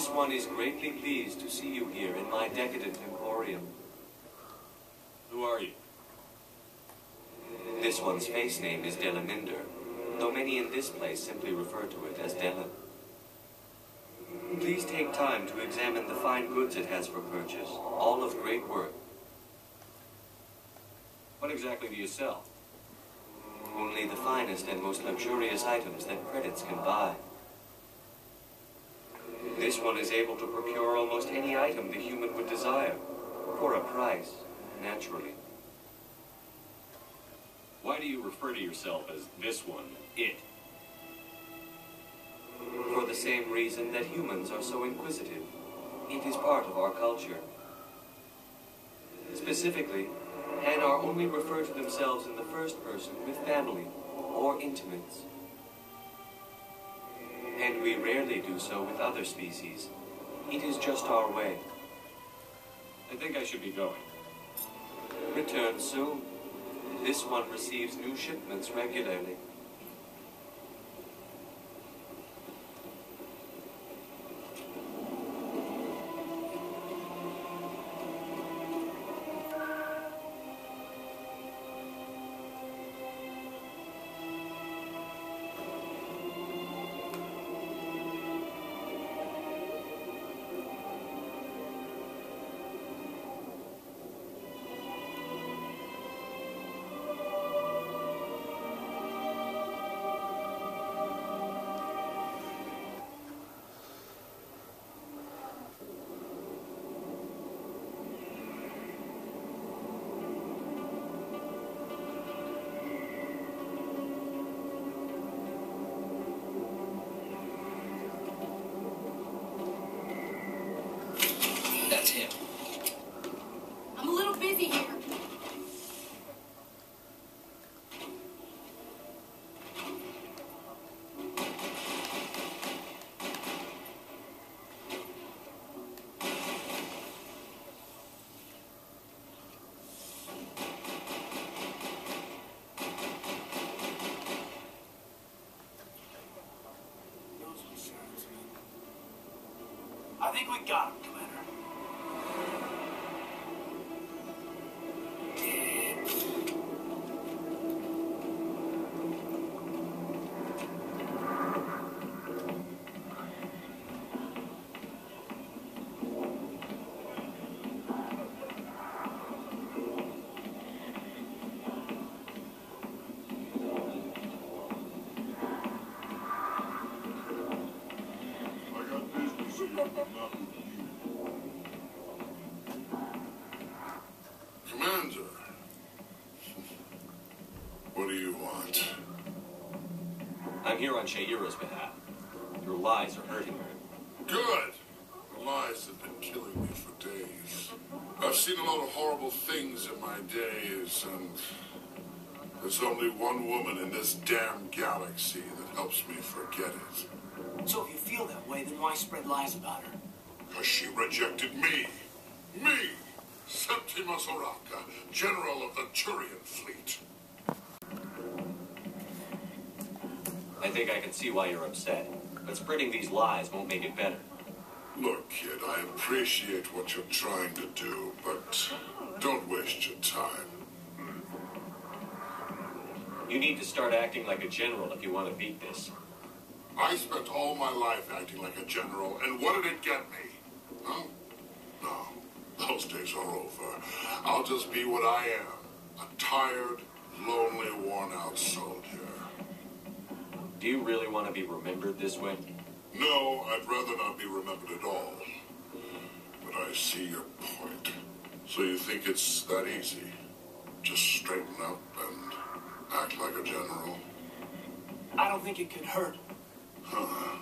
This one is greatly pleased to see you here in my decadent emporium. Who are you? This one's face name is Delaminder, though many in this place simply refer to it as Delan. Please take time to examine the fine goods it has for purchase, all of great worth. What exactly do you sell? Only the finest and most luxurious items that credits can buy. This one is able to procure almost any item the human would desire, for a price, naturally. Why do you refer to yourself as this one, it? For the same reason that humans are so inquisitive. It is part of our culture. Specifically, Hanar only refer to themselves in the first person with family or intimates. And we rarely do so with other species. It is just our way. I think I should be going. Return soon. This one receives new shipments regularly. That's him. I'm a little busy here. I think we got him, Commander. Commander, what do you want? I'm here on Shaira's behalf. Your lies are hurting her. Good. The lies have been killing me for days. I've seen a lot of horrible things in my days, and there's only one woman in this damn galaxy that helps me forget it. So if you feel that way, then why spread lies about her? Because she rejected me. Me! Septimus Oraka, General of the Turian Fleet. I think I can see why you're upset, but spreading these lies won't make it better. Look, kid, I appreciate what you're trying to do, but don't waste your time. You need to start acting like a general if you want to beat this. I spent all my life acting like a general, and what did it get me? Huh? No, those days are over. I'll just be what I am, a tired, lonely, worn-out soldier. Do you really want to be remembered this way? No, I'd rather not be remembered at all. But I see your point. So you think it's that easy? Just straighten up and act like a general? I don't think it could hurt. Huh.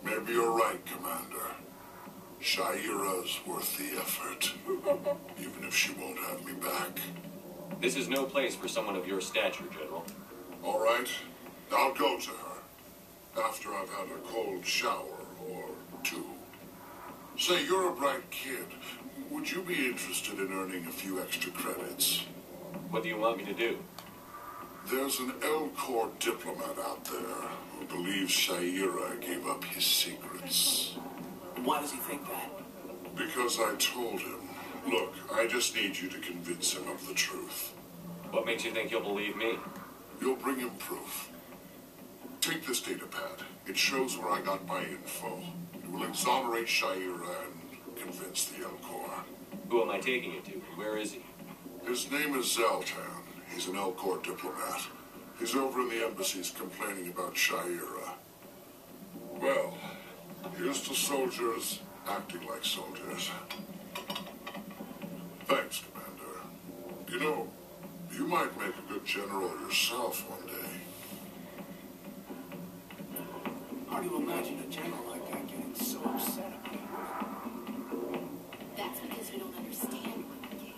Maybe you're right, Commander. Shaira's worth the effort. Even if she won't have me back. This is no place for someone of your stature, General. All right. I'll go to her. After I've had a cold shower or two. Say, you're a bright kid. Would you be interested in earning a few extra credits? What do you want me to do? There's an Elcor diplomat out there who believes Shaira gave up his secrets. And why does he think that? Because I told him. Look, I just need you to convince him of the truth. What makes you think he'll believe me? You'll bring him proof. Take this data pad. It shows where I got my info. It will exonerate Shaira and convince the El Cor. Who am I taking it to? Where is he? His name is Zaltan. He's an El Cor diplomat. He's over in the embassies complaining about Shaira. Well, here's to soldiers acting like soldiers. Thanks, Commander. You know, you might make a good general yourself one day. Hard to imagine a general like that getting so upset about it. That's because you don't understand Renegade.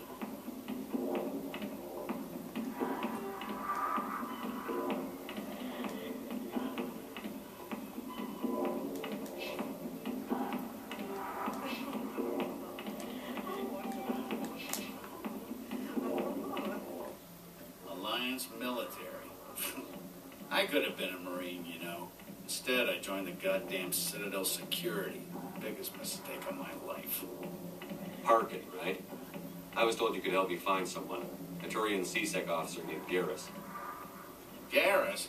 Alliance military. I could have been a Marine, you know. Instead, I joined the goddamn Citadel security. Biggest mistake of my life. Harkin, right? I was told you could help me find someone. A Turian CSEC officer named Garrus. Garrus?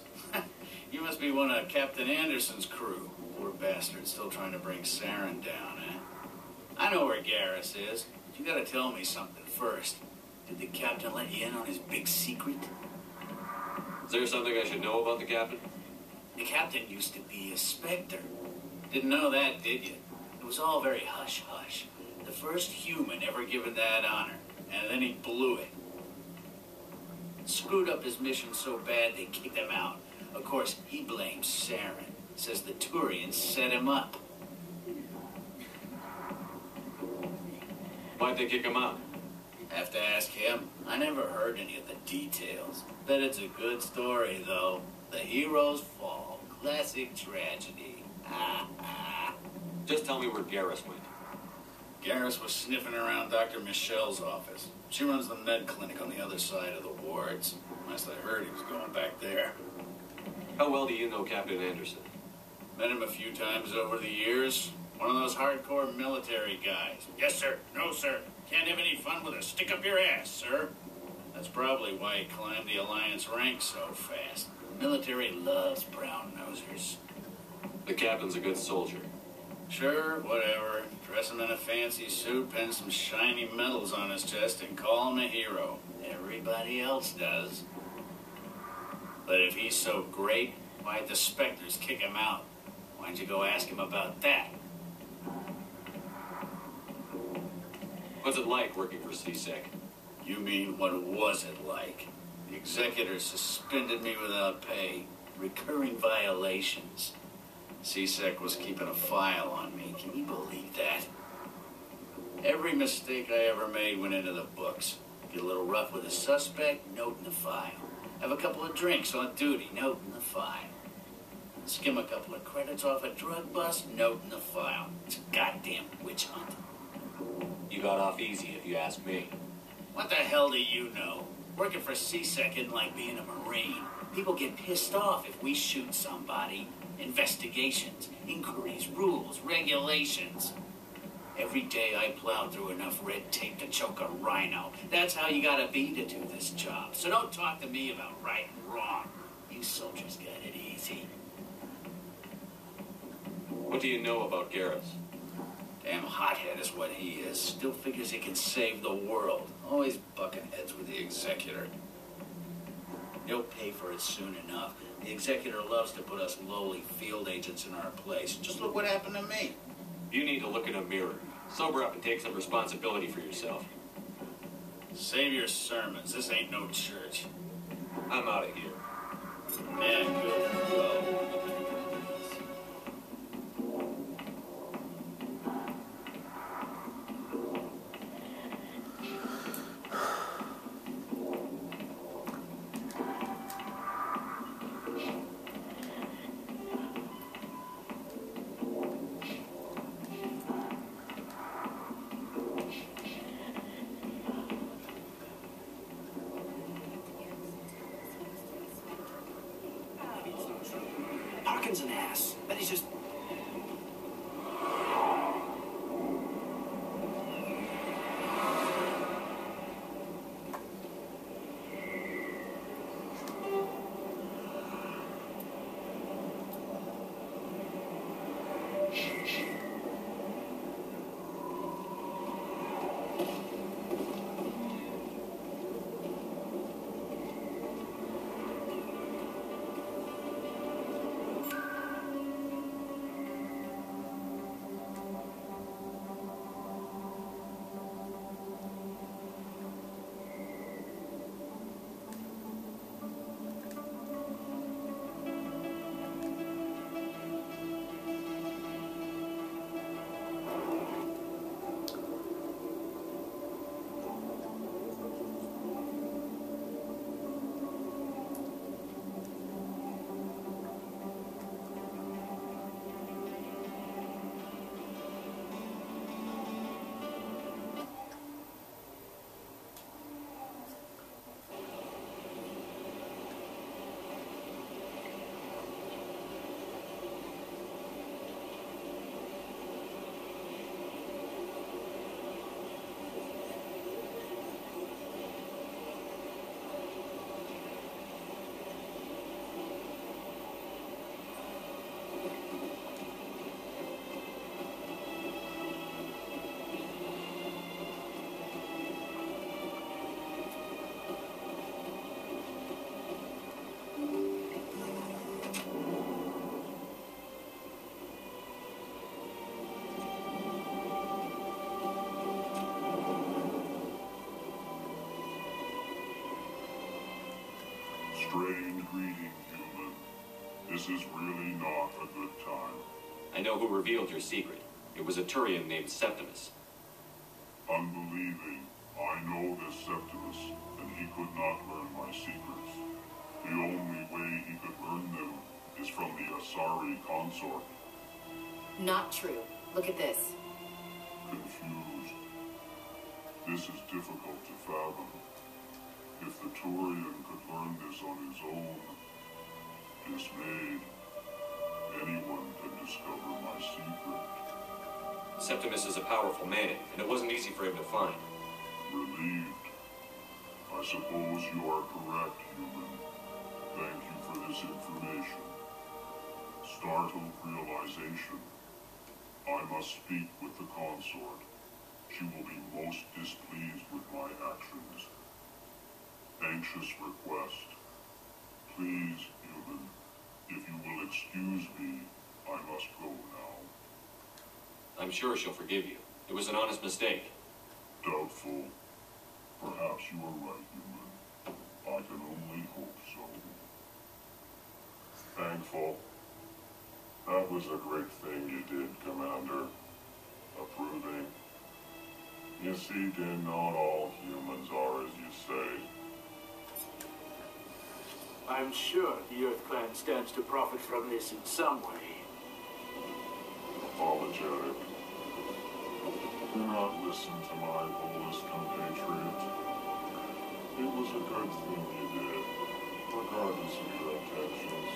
You must be one of Captain Anderson's crew. Poor bastard, still trying to bring Saren down, eh? I know where Garrus is. But you gotta tell me something first. Did the captain let you in on his big secret? Is there something I should know about the captain? The captain used to be a Spectre. Didn't know that, did you? It was all very hush-hush. The first human ever given that honor. And then he blew it. Screwed up his mission so bad they kicked him out. Of course, he blames Saren. Says the Turians set him up. Why'd they kick him out? Have to ask him. I never heard any of the details. Bet it's a good story, though. The heroes fall. Classic tragedy. Just tell me where Garrus went. Garrus was sniffing around Dr. Michelle's office. She runs the med clinic on the other side of the wards. Last I heard, he was going back there. How well do you know Captain Anderson? Met him a few times over the years. One of those hardcore military guys. Yes, sir. No, sir. Can't have any fun with a stick up your ass, sir. That's probably why he climbed the Alliance ranks so fast. The military loves brown-nosers. The captain's a good soldier. Sure, whatever. Dress him in a fancy suit, pin some shiny medals on his chest, and call him a hero. Everybody else does. But if he's so great, why'd the Spectres kick him out? Why'd you go ask him about that? What's it like working for CSEC? You mean, what was it like? The executor suspended me without pay. Recurring violations. CSEC was keeping a file on me. Can you believe that? Every mistake I ever made went into the books. Get a little rough with a suspect, note in the file. Have a couple of drinks on duty, note in the file. Skim a couple of credits off a drug bust, note in the file. It's a goddamn witch hunt. You got off easy, if you ask me. What the hell do you know? Working for CSEC isn't like being a Marine. People get pissed off if we shoot somebody. Investigations, inquiries, rules, regulations. Every day I plow through enough red tape to choke a rhino. That's how you gotta be to do this job. So don't talk to me about right and wrong. You soldiers got it easy. What do you know about Garrus? Damn hothead is what he is. Still figures he can save the world. Always bucking heads with the executor. He'll pay for it soon enough. The executor loves to put us lowly field agents in our place. Just look what happened to me. You need to look in a mirror. Sober up and take some responsibility for yourself. Save your sermons. This ain't no church. I'm out of here. Yeah, good. Go. Harkin's an ass. But he's just... strange greeting, human. This is really not a good time. I know who revealed your secret. It was a Turian named Septimus. Unbelieving, I know this Septimus, and he could not learn my secrets. The only way he could learn them is from the Asari consort. Not true. Look at this. Confused. This is difficult to fathom. If the Turian could learn this on his own, dismayed, anyone can discover my secret. Septimus is a powerful man, and it wasn't easy for him to find. Relieved. I suppose you are correct, human. Thank you for this information. Startled realization. I must speak with the consort. She will be most displeased with my actions. Anxious request. Please, human, if you will excuse me, I must go now. I'm sure she'll forgive you. It was an honest mistake. Doubtful. Perhaps you are right, human. I can only hope so. Thankful. That was a great thing you did, Commander. Approving. You see, Din, not all humans are as you say. I'm sure the Earth Clan stands to profit from this in some way. Apologetic. Do not listen to my oldest compatriot. It was a good thing you did, regardless of your intentions.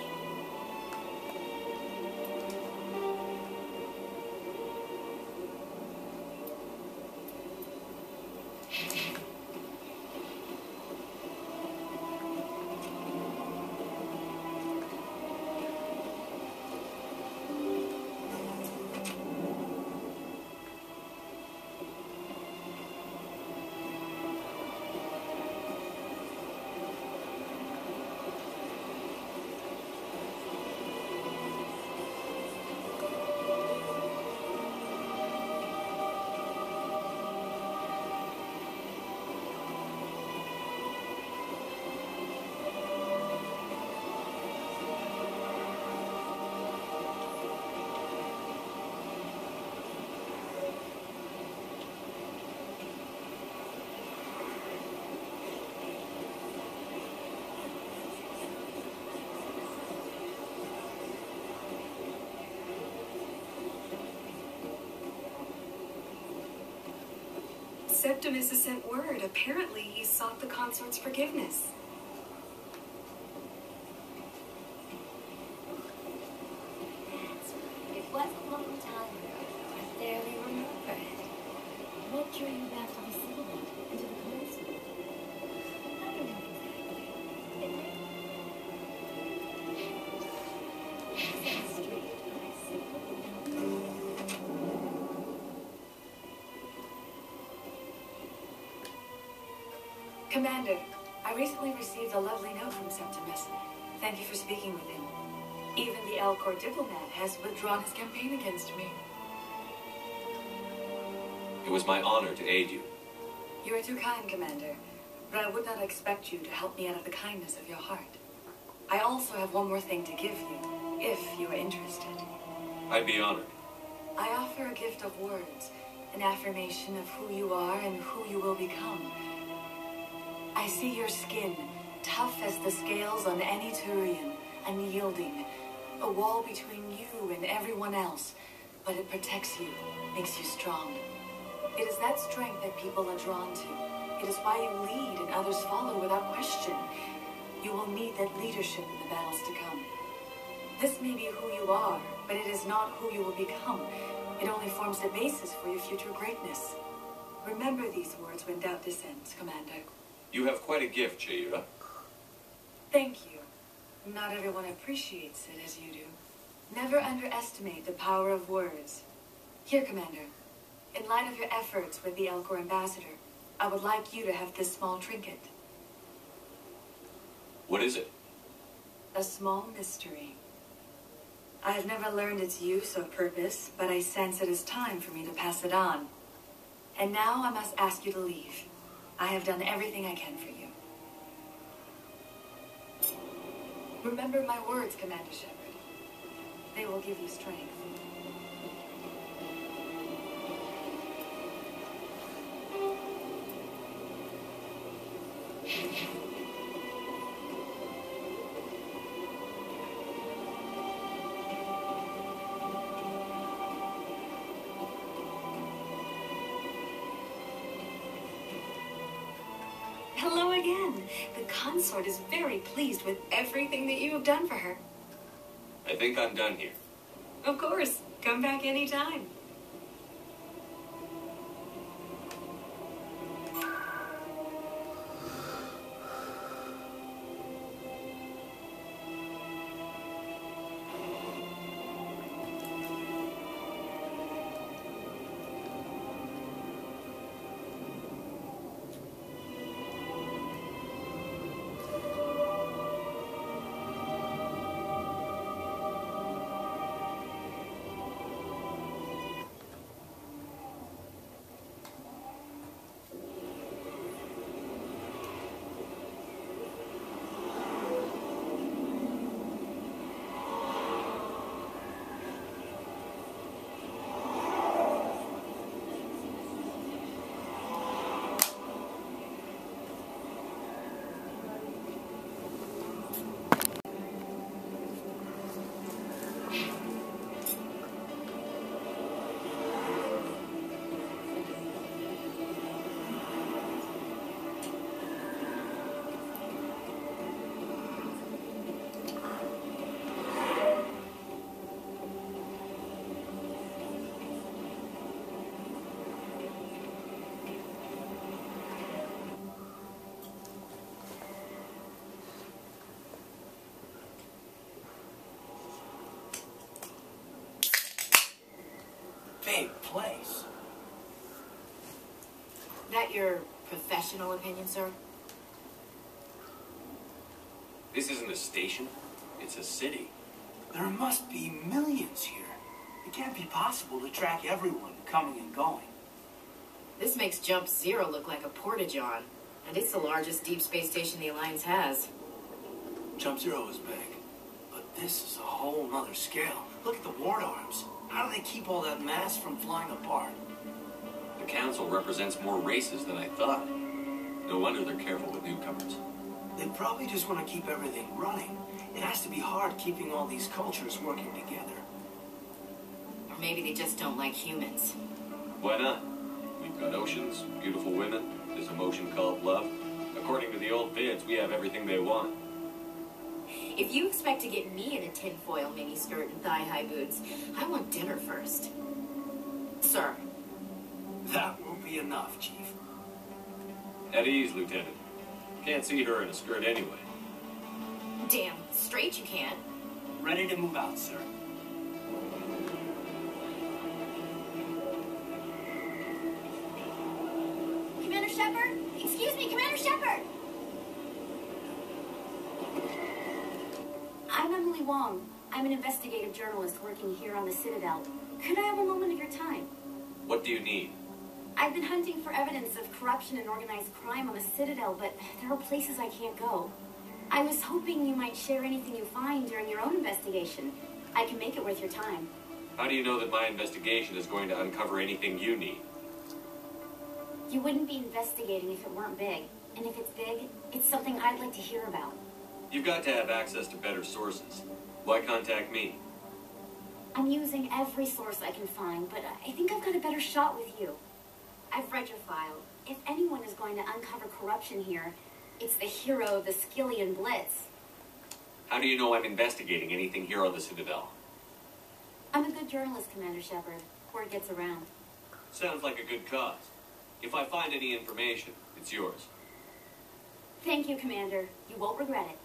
Septimus has sent word. Apparently, he sought the consort's forgiveness. It was a long time ago. I barely remember it. What drew you back to the Citadel and to the commencement? I don't know exactly. Sounds strange, but I see. Commander, I recently received a lovely note from Septimus. Thank you for speaking with him. Even the Alcor diplomat has withdrawn his campaign against me. It was my honor to aid you. You are too kind, Commander, but I would not expect you to help me out of the kindness of your heart. I also have one more thing to give you, if you are interested. I'd be honored. I offer a gift of words, an affirmation of who you are and who you will become. I see your skin, tough as the scales on any Turian, unyielding, a wall between you and everyone else, but it protects you, makes you strong. It is that strength that people are drawn to. It is why you lead and others follow without question. You will need that leadership in the battles to come. This may be who you are, but it is not who you will become. It only forms the basis for your future greatness. Remember these words when doubt descends, Commander. You have quite a gift, Jaira. Thank you. Not everyone appreciates it as you do. Never underestimate the power of words. Here, Commander. In light of your efforts with the Alcor ambassador, I would like you to have this small trinket. What is it? A small mystery. I have never learned its use or purpose, but I sense it is time for me to pass it on. And now I must ask you to leave. I have done everything I can for you. Remember my words, Commander Shepard. They will give you strength. Hello again. The consort is very pleased with everything that you have done for her. I think I'm done here. Of course. Come back anytime. Big place. That your professional opinion, sir? This isn't a station. It's a city. There must be millions here. It can't be possible to track everyone coming and going. This makes Jump Zero look like a porta-john, and it's the largest deep space station the Alliance has. Jump Zero is big, but this is a whole nother scale. Look at the ward arms. How do they keep all that mass from flying apart? The council represents more races than I thought. No wonder they're careful with newcomers. They probably just want to keep everything running. It has to be hard keeping all these cultures working together. Or maybe they just don't like humans. Why not? We've got oceans, beautiful women, there's a motion called love. According to the old vids, we have everything they want. If you expect to get me in a tinfoil miniskirt and thigh-high boots, I want dinner first. Sir. That won't be enough, Chief. At ease, Lieutenant. Can't see her in a skirt anyway. Damn straight you can't. Ready to move out, sir. Commander Shepard? Excuse me, Commander Shepard! I'm Emily Wong. I'm an investigative journalist working here on the Citadel. Could I have a moment of your time? What do you need? I've been hunting for evidence of corruption and organized crime on the Citadel, but there are places I can't go. I was hoping you might share anything you find during your own investigation. I can make it worth your time. How do you know that my investigation is going to uncover anything you need? You wouldn't be investigating if it weren't big. And if it's big, it's something I'd like to hear about. You've got to have access to better sources. Why contact me? I'm using every source I can find, but I think I've got a better shot with you. I've read your file. If anyone is going to uncover corruption here, it's the hero of the Skillian Blitz. How do you know I'm investigating anything here on the Citadel? I'm a good journalist, Commander Shepard. Word gets around. Sounds like a good cause. If I find any information, it's yours. Thank you, Commander. You won't regret it.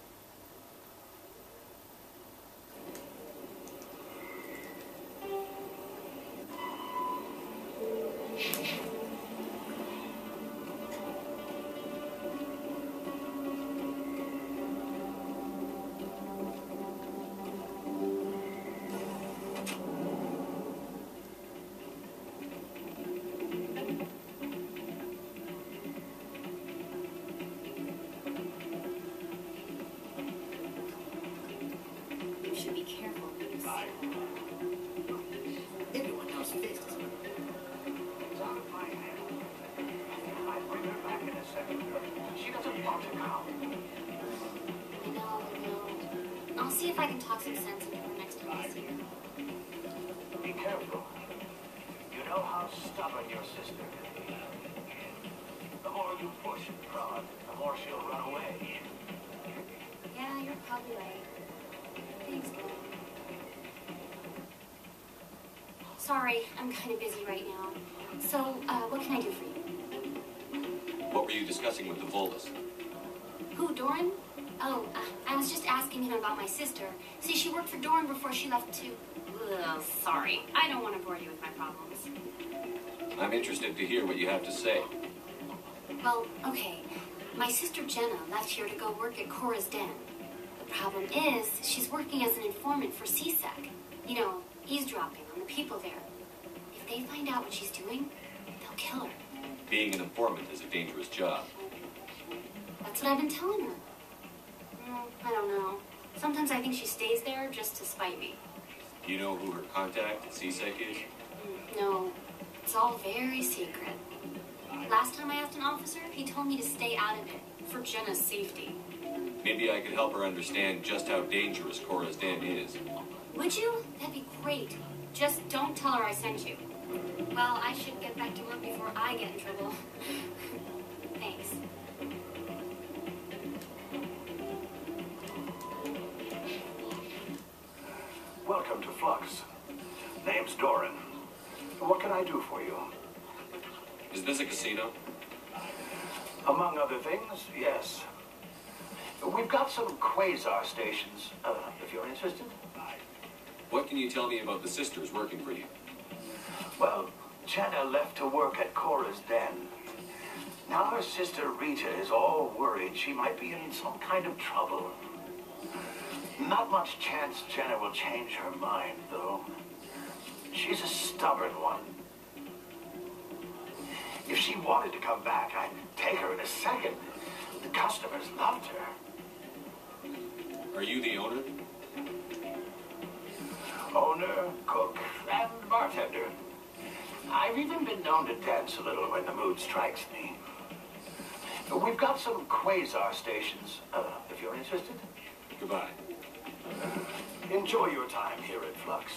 should be careful, please. Everyone knows Fist is It's out of my hands. I'll bring her back in a second. She doesn't want to come. I know. I'll see if I can talk some sense into her next time I see her. Be careful. You know how stubborn your sister can be. The more you push and prod, the more she'll run away. Yeah, you're probably right. Thanks, Glenn. Sorry, I'm kind of busy right now. So, what can I do for you? What were you discussing with the Volus? Who, Doran? Oh, I was just asking him about my sister. See, she worked for Doran before she left to... Ugh, sorry. I don't want to bore you with my problems. I'm interested to hear what you have to say. Well, okay. My sister Jenna left here to go work at Cora's Den. The problem is, she's working as an informant for CSEC. You know, eavesdropping on the people there. If they find out what she's doing, they'll kill her. Being an informant is a dangerous job. That's what I've been telling her. I don't know. Sometimes I think she stays there just to spite me. Do you know who her contact at CSEC is? No, it's all very secret. Last time I asked an officer, he told me to stay out of it, for Jenna's safety. Maybe I could help her understand just how dangerous Cora's Den is. Would you? That'd be great. Just don't tell her I sent you. Well, I should get back to work before I get in trouble. Thanks. Welcome to Flux. Name's Doran. What can I do for you? Is this a casino? Among other things, yes. We've got some quasar stations, if you're interested. What can you tell me about the sisters working for you? Well, Jenna left to work at Cora's Den. Now her sister Rita is all worried she might be in some kind of trouble. Not much chance Jenna will change her mind, though. She's a stubborn one. If she wanted to come back, I'd take her in a second. The customers loved her. Are you the owner? Owner, cook, and bartender. I've even been known to dance a little when the mood strikes me. We've got some quasar stations, if you're interested. Goodbye. Enjoy your time here at Flux.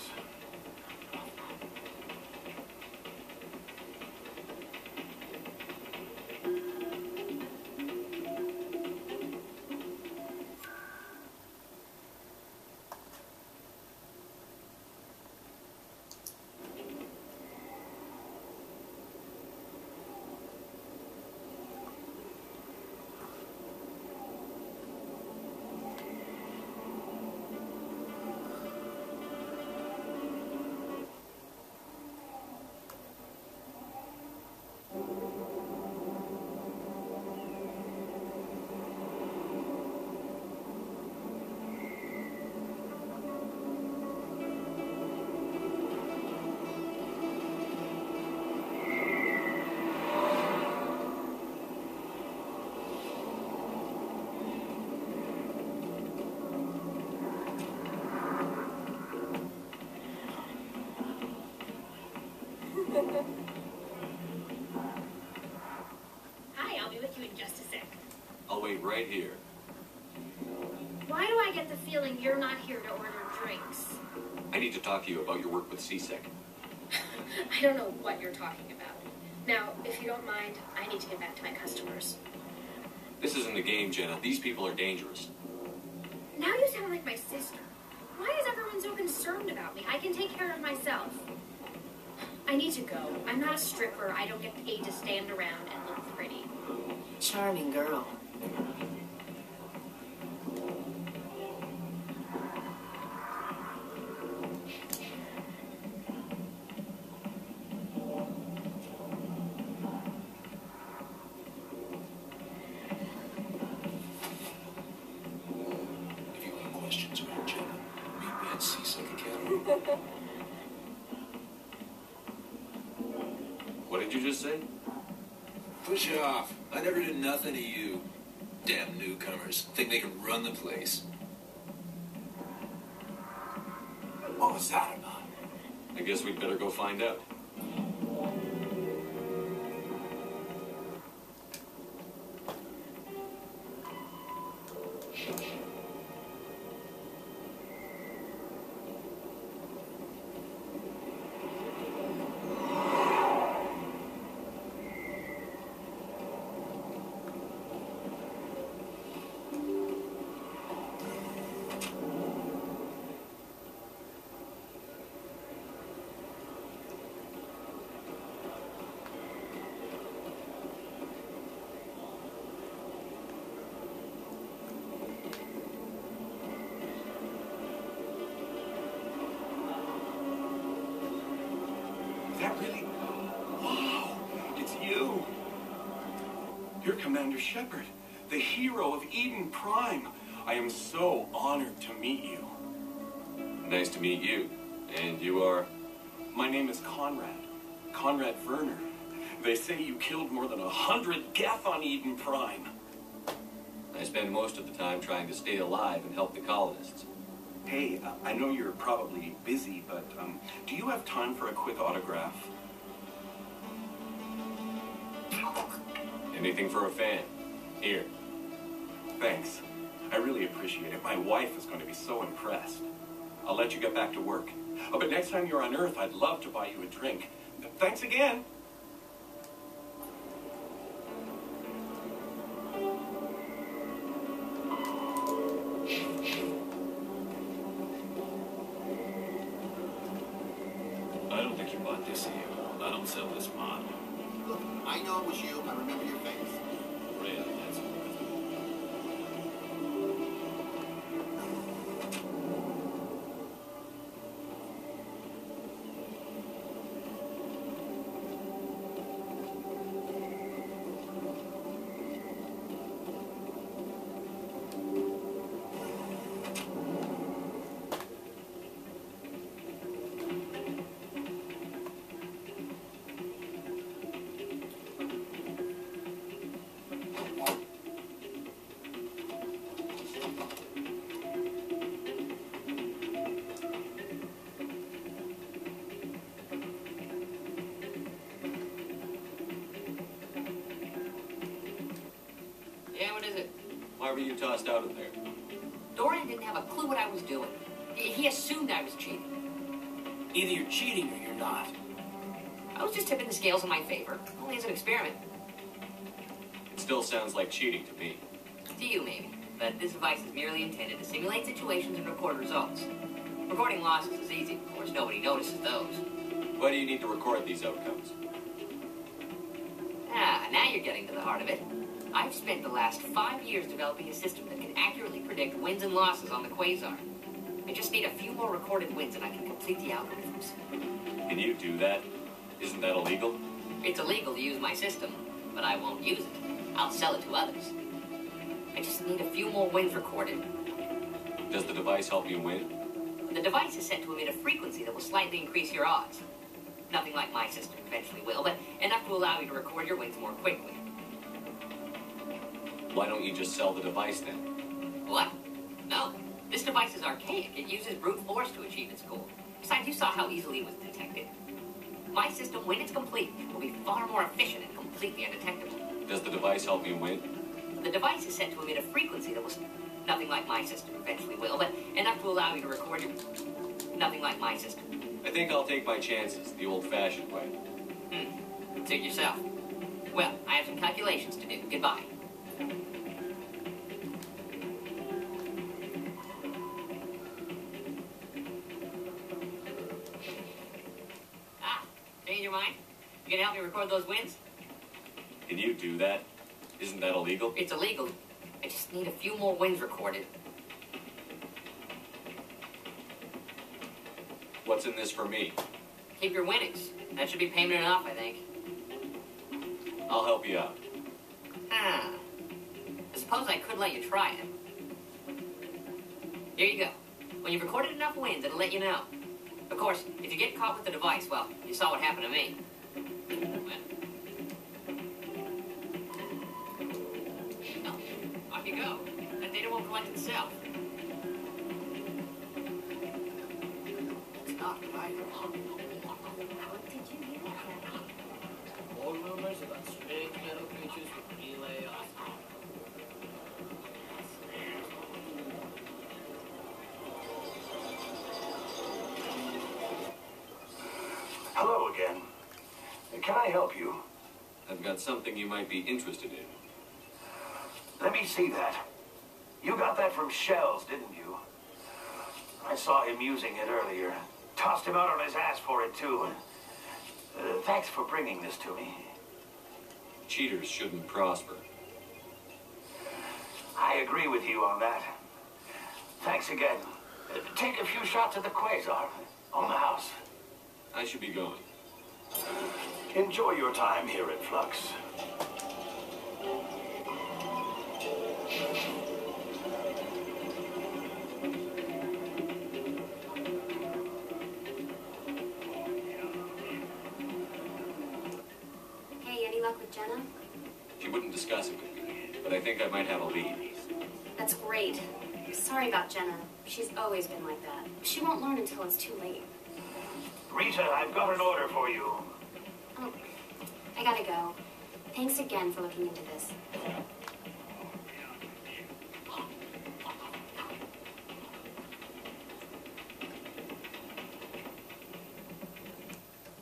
Hi, I'll be with you in just a sec. I'll wait right here. Why do I get the feeling you're not here to order drinks? I need to talk to you about your work with CSEC. I don't know what you're talking about. Now, if you don't mind, I need to get back to my customers. This isn't a game, Jenna. These people are dangerous. Now you sound like my sister. Why is everyone so concerned about me? I can take care of myself. I need to go. I'm not a stripper. I don't get paid to stand around and look pretty. charming girl. If you have questions about Jenna, meet me at CSEC Academy. What did you just say? Push it off. I never did nothing to you. Damn newcomers. Think they can run the place. What was that about? I guess we'd better go find out. That really? Wow, it's you. You're Commander Shepard, the hero of Eden Prime. I am so honored to meet you. Nice to meet you. And you are? My name is Conrad. Conrad Werner. They say you killed more than 100 Geth on Eden Prime. I spend most of the time trying to stay alive and help the colonists. Hey, I know you're probably busy, but do you have time for a quick autograph? Anything for a fan. Here. Thanks. I really appreciate it. My wife is going to be so impressed. I'll let you get back to work. Oh, but next time you're on Earth, I'd love to buy you a drink. Thanks again. I don't think you bought this here. I don't sell this model. Look, I know it was you. I remember your face. Red, that's all. Yeah, what is it? Why were you tossed out of there? Dorian didn't have a clue what I was doing. He assumed I was cheating. Either you're cheating or you're not. I was just tipping the scales in my favor, only as an experiment. It still sounds like cheating to me. To you, maybe. But this device is merely intended to simulate situations and record results. Recording losses is easy. Of course, nobody notices those. Why do you need to record these outcomes? Ah, now you're getting to the heart of it. I've spent the last 5 years developing a system that can accurately predict wins and losses on the Quasar. I just need a few more recorded wins and I can complete the algorithms. Can you do that? Isn't that illegal? It's illegal to use my system, but I won't use it. I'll sell it to others. I just need a few more wins recorded. Does the device help you win? The device is set to emit a frequency that will slightly increase your odds. Nothing like my system eventually will, but enough to allow you to record your wins more quickly. Why don't you just sell the device then? What? No. This device is archaic. It uses brute force to achieve its goal. Besides, you saw how easily it was detected. My system, when it's complete, will be far more efficient and completely undetectable. Does the device help you win? The device is set to emit a frequency that will... Nothing like my system eventually will, but enough to allow you to record your... Nothing like my system. I think I'll take my chances, the old-fashioned way. Suit yourself. Well, I have some calculations to do. Goodbye. Change your mind? You gonna help me record those wins? Can you do that? Isn't that illegal? It's illegal. I just need a few more wins recorded. What's in this for me? Keep your winnings. That should be payment enough, I think. I'll help you out. I suppose I could let you try it. Here you go. When you've recorded enough wins, it'll let you know. Of course, if you get caught with the device, well, you saw what happened to me. Well, off you go. That data won't collect itself. not what I heard. What did you hear? More rumors about strange metal creatures with relay eyes. Hello again. Can I help you? I've got something you might be interested in. Let me see that. You got that from Shells, didn't you? I saw him using it earlier. Tossed him out on his ass for it, too. Thanks for bringing this to me. Cheaters shouldn't prosper. I agree with you on that. Thanks again. Take a few shots at the quasar on the house. I should be going. Enjoy your time here at Flux. Hey, any luck with Jenna? She wouldn't discuss it with me, but I think I might have a lead. That's great. Sorry about Jenna. She's always been like that. She won't learn until it's too late. Rita, I've got an order for you. Oh, I gotta go. Thanks again for looking into this.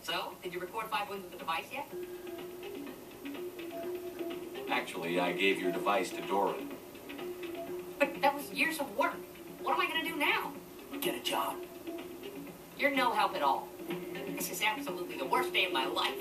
So, did you record 5 wins with the device yet? Actually, I gave your device to Doran. But that was years of work. What am I going to do now? Get a job. You're no help at all. This is absolutely the worst day of my life.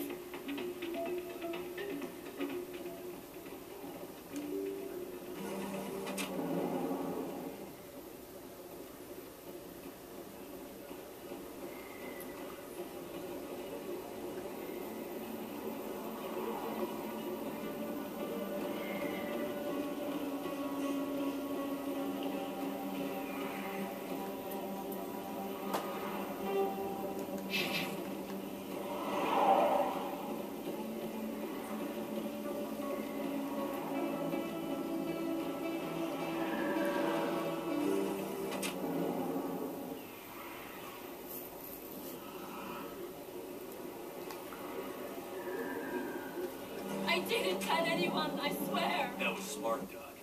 I didn't tell anyone, I swear. That was smart, Doc.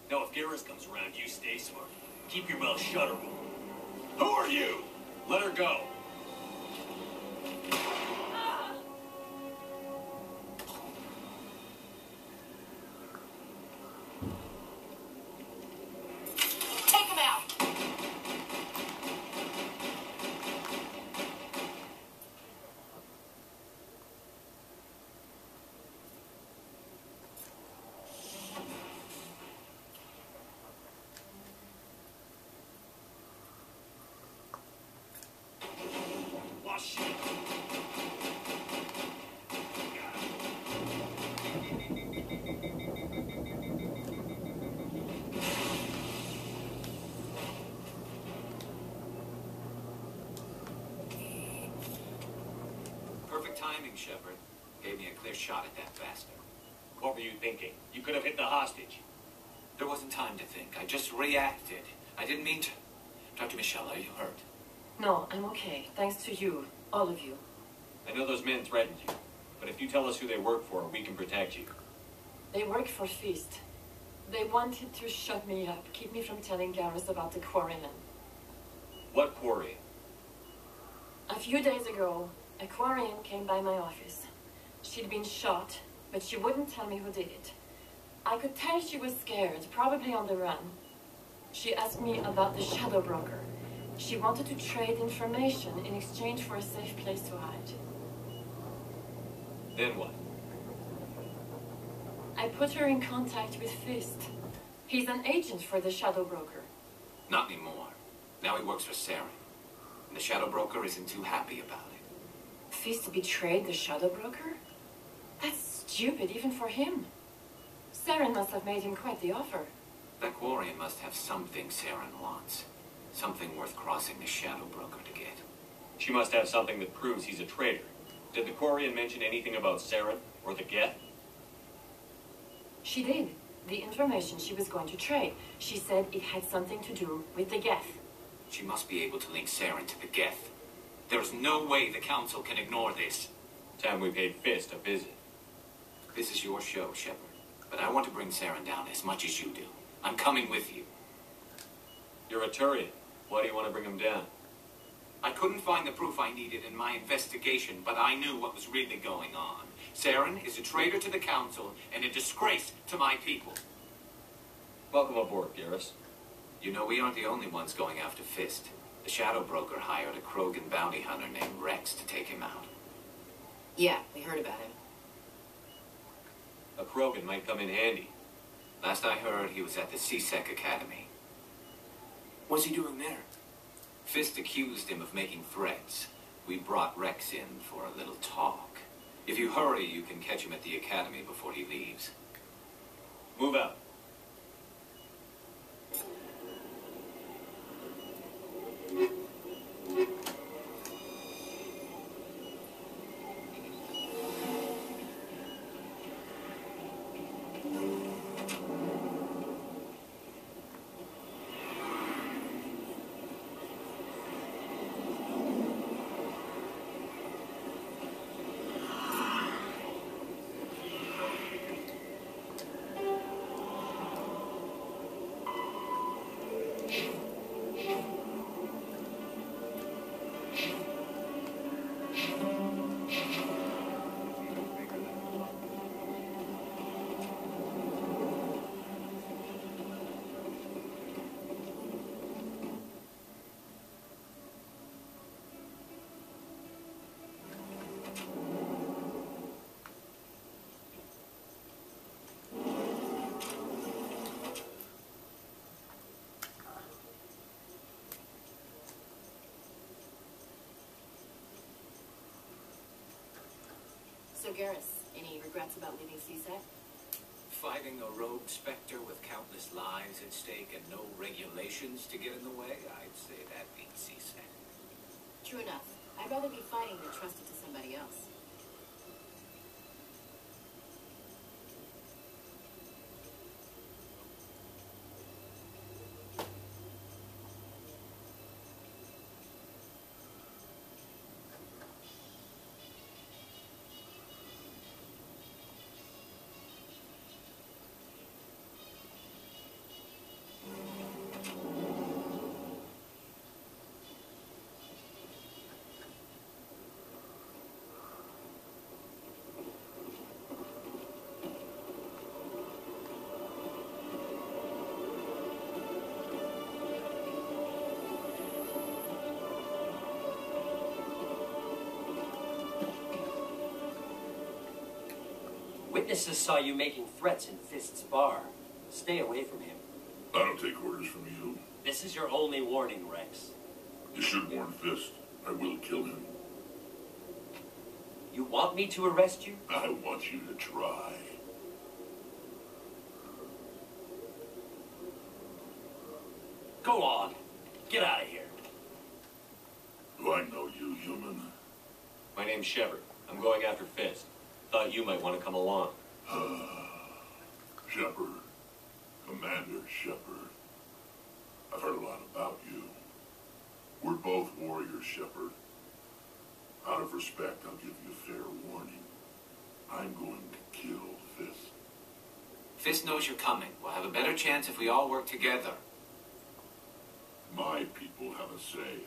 Now, if Garrus comes around, you stay smart. Keep your mouth shut, or who are you? Let her go. Take him out! Perfect timing, Shepard. Gave me a clear shot at that bastard. What were you thinking? You could have hit the hostage. There wasn't time to think. I just reacted. I didn't mean to. Dr. Michelle, are you hurt? No, I'm okay. Thanks to you. All of you. I know those men threatened you, but if you tell us who they work for, we can protect you. They work for Feast. They wanted to shut me up, keep me from telling Garrus about the quarrymen. What quarry? A few days ago, a quarryman came by my office. She'd been shot, but she wouldn't tell me who did it. I could tell she was scared, probably on the run. She asked me about the Shadow Broker. She wanted to trade information in exchange for a safe place to hide. Then what? I put her in contact with Fist. He's an agent for the Shadow Broker. Not anymore. Now he works for Saren. And the Shadow Broker isn't too happy about it. Fist betrayed the Shadow Broker? That's stupid, even for him. Saren must have made him quite the offer. That Quarian must have something Saren wants. Something worth crossing the Shadow Broker to get. She must have something that proves he's a traitor. Did the Quarian mention anything about Saren or the Geth? She did. The information she was going to trade. She said it had something to do with the Geth. She must be able to link Saren to the Geth. There's no way the Council can ignore this. Time we paid Fist a visit. This is your show, Shepard. But I want to bring Saren down as much as you do. I'm coming with you. You're a Turian. Why do you want to bring him down? I couldn't find the proof I needed in my investigation, but I knew what was really going on. Saren is a traitor to the Council and a disgrace to my people. Welcome aboard, Garrus. You know, we aren't the only ones going after Fist. The Shadow Broker hired a Krogan bounty hunter named Rex to take him out. Yeah, we heard about him. A Krogan might come in handy. Last I heard, he was at the CSEC Academy. What's he doing there? Fist accused him of making threats. We brought Rex in for a little talk. If you hurry, you can catch him at the Academy before he leaves. Move out. So, Garrus, any regrets about leaving CSEC? Fighting a rogue Spectre with countless lives at stake and no regulations to get in the way, I'd say that beats CSEC. True enough. I'd rather be fighting than trusted to somebody else. Witnesses saw you making threats in Fist's bar. Stay away from him. I don't take orders from you. This is your only warning, Rex. You should warn Fist. I will kill him. You want me to arrest you? I want you to try. Go on. Get out of here. Do I know you, human? My name's Shepard. I'm going after Fist. Thought you might want to come along. Shepard. Commander Shepard. I've heard a lot about you. We're both warriors, Shepard. Out of respect, I'll give you fair warning. I'm going to kill Fist. Fist knows you're coming. We'll have a better chance if we all work together. My people have a say.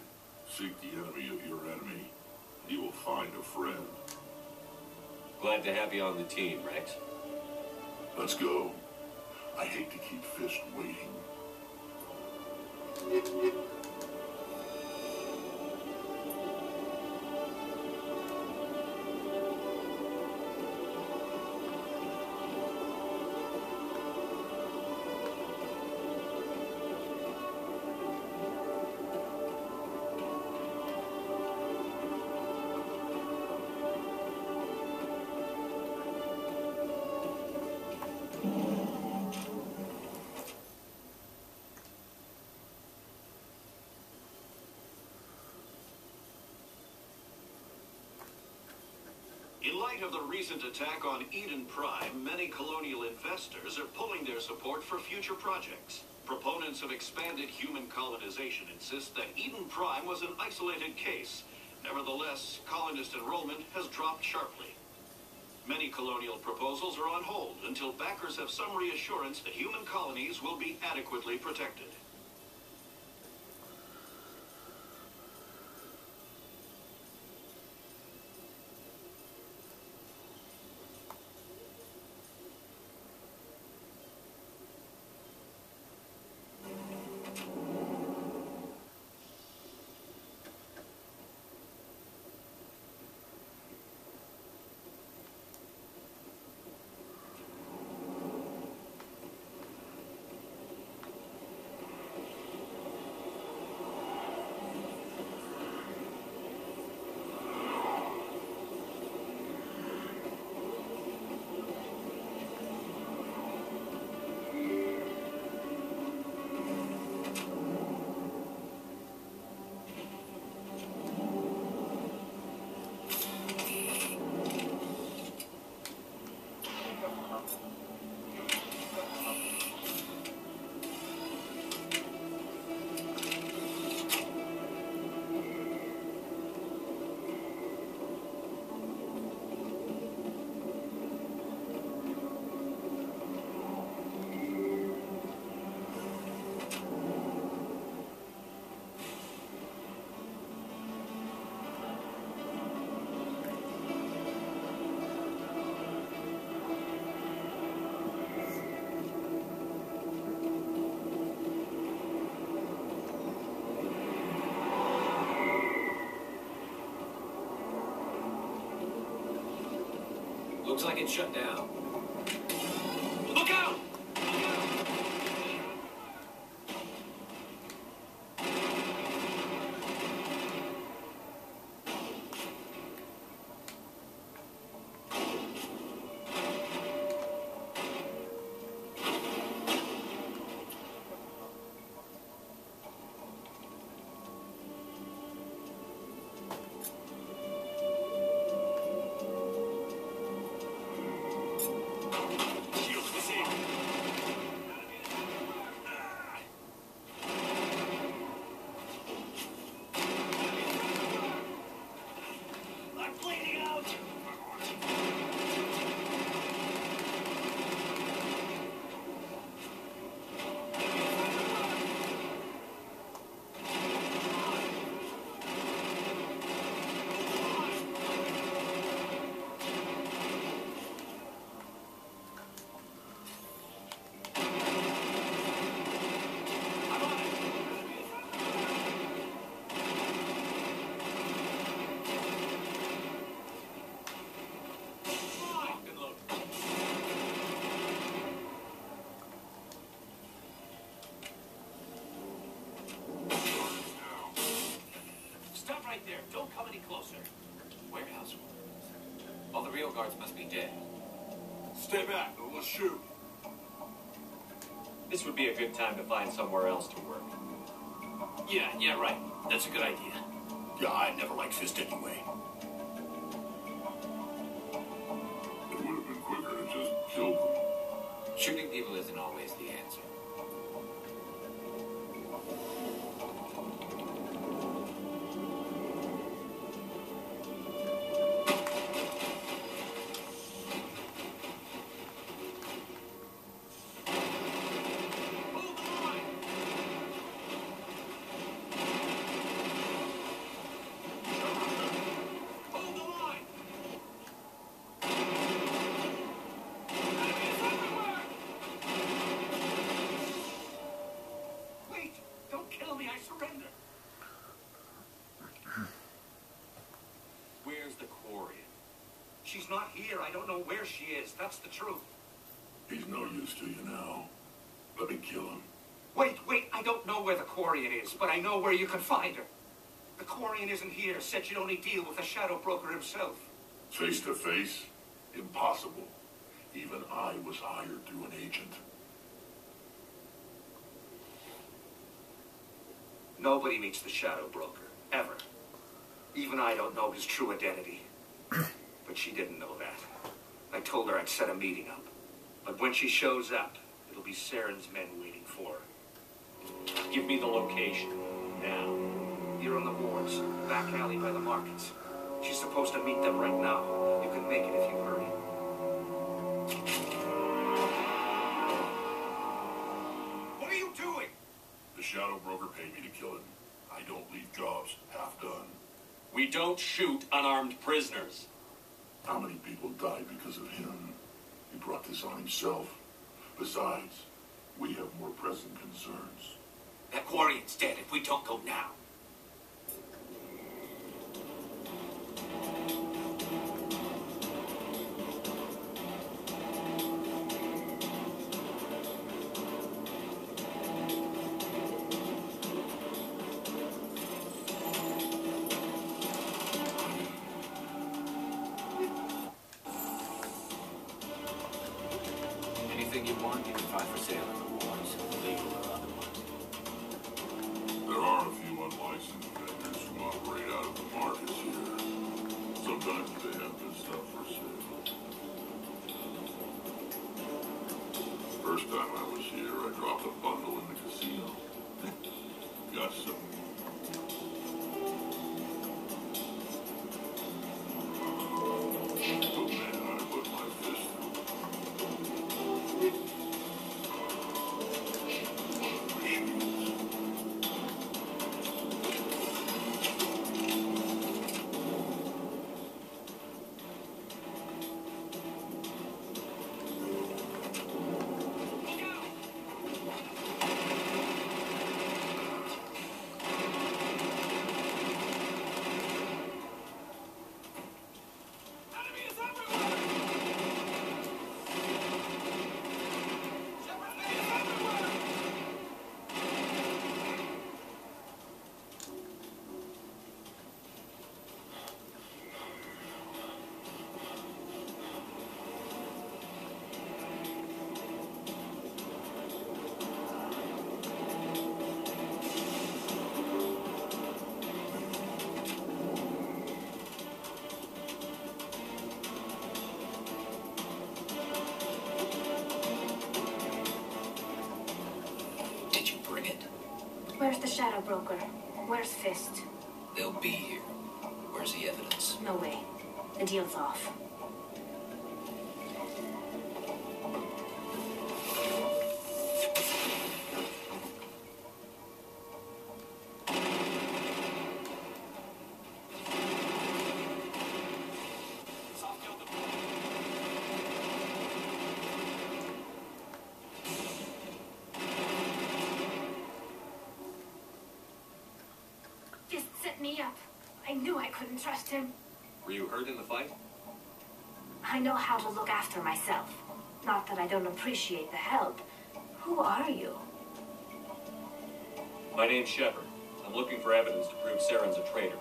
Seek the enemy of your enemy. You will find a friend. Glad to have you on the team, Rex. Let's go. I hate to keep Fist waiting. In light of the recent attack on Eden Prime, many colonial investors are pulling their support for future projects. Proponents of expanded human colonization insist that Eden Prime was an isolated case, Nevertheless, colonist enrollment has dropped sharply. Many colonial proposals are on hold until backers have some reassurance that human colonies will be adequately protected. Looks like it's shut down. Look out! Stop right there. Don't come any closer. Warehouse. All the real guards must be dead. Stay back, or we'll shoot. This would be a good time to find somewhere else to work. Yeah, right. That's a good idea. Yeah, I never liked Fist anyway. It would have been quicker to just kill them. Shooting people isn't always the answer. She's not here. I don't know where she is. That's the truth. He's no use to you now. Let me kill him. Wait. I don't know where the Quarian is, but I know where you can find her. The Quarian isn't here. Said she'd only deal with the Shadow Broker himself. Face to face? Impossible. Even I was hired through an agent. Nobody meets the Shadow Broker. Ever. Even I don't know his true identity. But she didn't know that. I told her I'd set a meeting up. But when she shows up, it'll be Saren's men waiting for her. Give me the location. Now. Here on the wards, back alley by the markets. She's supposed to meet them right now. You can make it if you hurry. What are you doing? The Shadow Broker paid me to kill him. I don't leave jobs half done. We don't shoot unarmed prisoners. How many people died because of him? He brought this on himself. Besides, we have more pressing concerns. That Quarian's dead if we don't go now. Anything you want, you can find for sale in the wards, legal or otherwise. There are a few unlicensed vendors who operate out of the markets here. Sometimes they have good stuff for sale. First time I was here, I dropped a bundle in the casino. Got some. Oh man, I put my fist Where's the Shadow Broker? Where's Fist? They'll be here. Where's the evidence? No way. The deal's off. Me up. I knew I couldn't trust him. Were you hurt in the fight? I know how to look after myself. Not that I don't appreciate the help. Who are you? My name's Shepard. I'm looking for evidence to prove Saren's a traitor.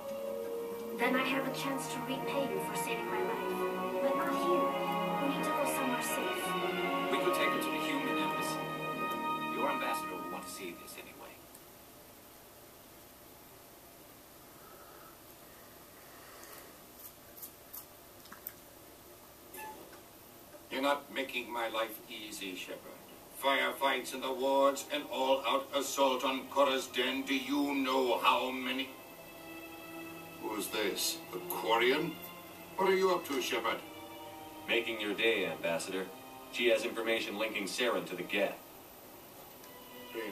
Then I have a chance to repay you for saving my life. But not here. We need to go somewhere safe. We could take her to the human embassy. Your ambassador will want to see this anyway. You're not making my life easy, Shepard. Firefights in the wards, an all-out assault on Cora's Den. Do you know how many? Who's this? The Quarian? What are you up to, Shepard? Making your day, Ambassador. She has information linking Saren to the Geth. Really?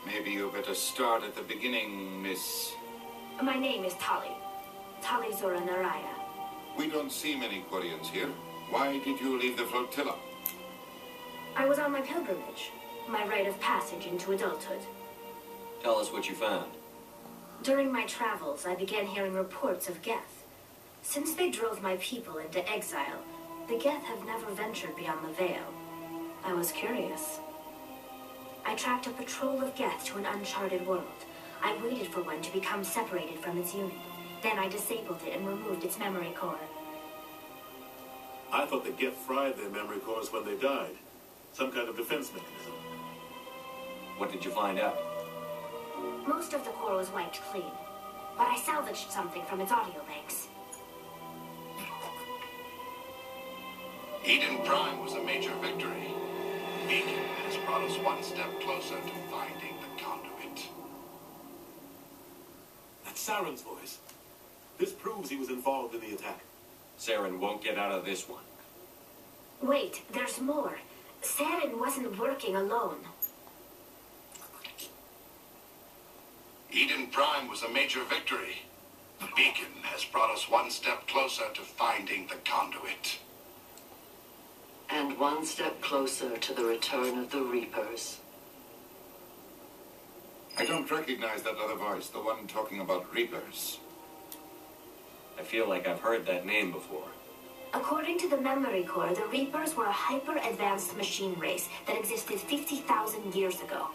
Maybe you better start at the beginning, Miss... My name is Tali. Tali Zora Naraya. We don't see many Quarians here. Why did you leave the flotilla? I was on my pilgrimage, my rite of passage into adulthood. Tell us what you found. During my travels, I began hearing reports of Geth. Since they drove my people into exile, the Geth have never ventured beyond the Veil. I was curious. I tracked a patrol of Geth to an uncharted world. I waited for one to become separated from its unit. Then I disabled it and removed its memory core. I thought the Geth fried their memory cores when they died. Some kind of defense mechanism. What did you find out? Most of the core was wiped clean, but I salvaged something from its audio banks. Eden Prime was a major victory. Beacon has brought us one step closer to finding the conduit. That Saren's voice. This proves he was involved in the attack. Saren won't get out of this one. Wait, there's more. Saren wasn't working alone. Eden Prime was a major victory. The beacon has brought us one step closer to finding the conduit. And one step closer to the return of the Reapers. I don't recognize that other voice, the one talking about Reapers. I feel like I've heard that name before. According to the Memory Core, the Reapers were a hyper-advanced machine race that existed 50,000 years ago.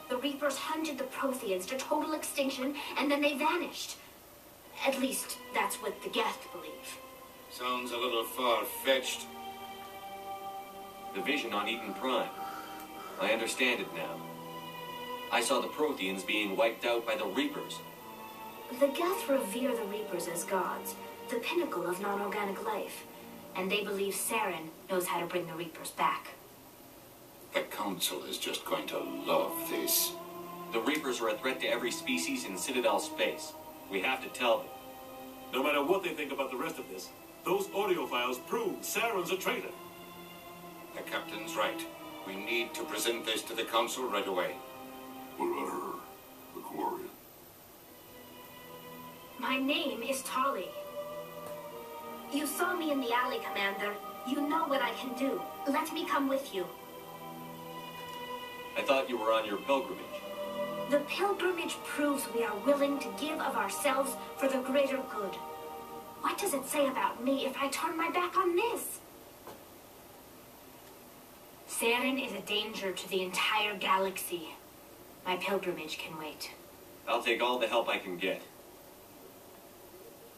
The Reapers hunted the Protheans to total extinction, and then they vanished. At least, that's what the Geth believe. Sounds a little far-fetched. The vision on Eden Prime. I understand it now. I saw the Protheans being wiped out by the Reapers. The Geth revere the Reapers as gods, the pinnacle of non-organic life. And they believe Saren knows how to bring the Reapers back. The Council is just going to love this. The Reapers are a threat to every species in Citadel space. We have to tell them. No matter what they think about the rest of this, those audio files prove Saren's a traitor. The Captain's right. We need to present this to the Council right away. What about her, the Quarian? My name is Tali. You saw me in the alley, Commander. You know what I can do. Let me come with you. I thought you were on your pilgrimage. The pilgrimage proves we are willing to give of ourselves for the greater good. What does it say about me if I turn my back on this? Saren is a danger to the entire galaxy. My pilgrimage can wait. I'll take all the help I can get.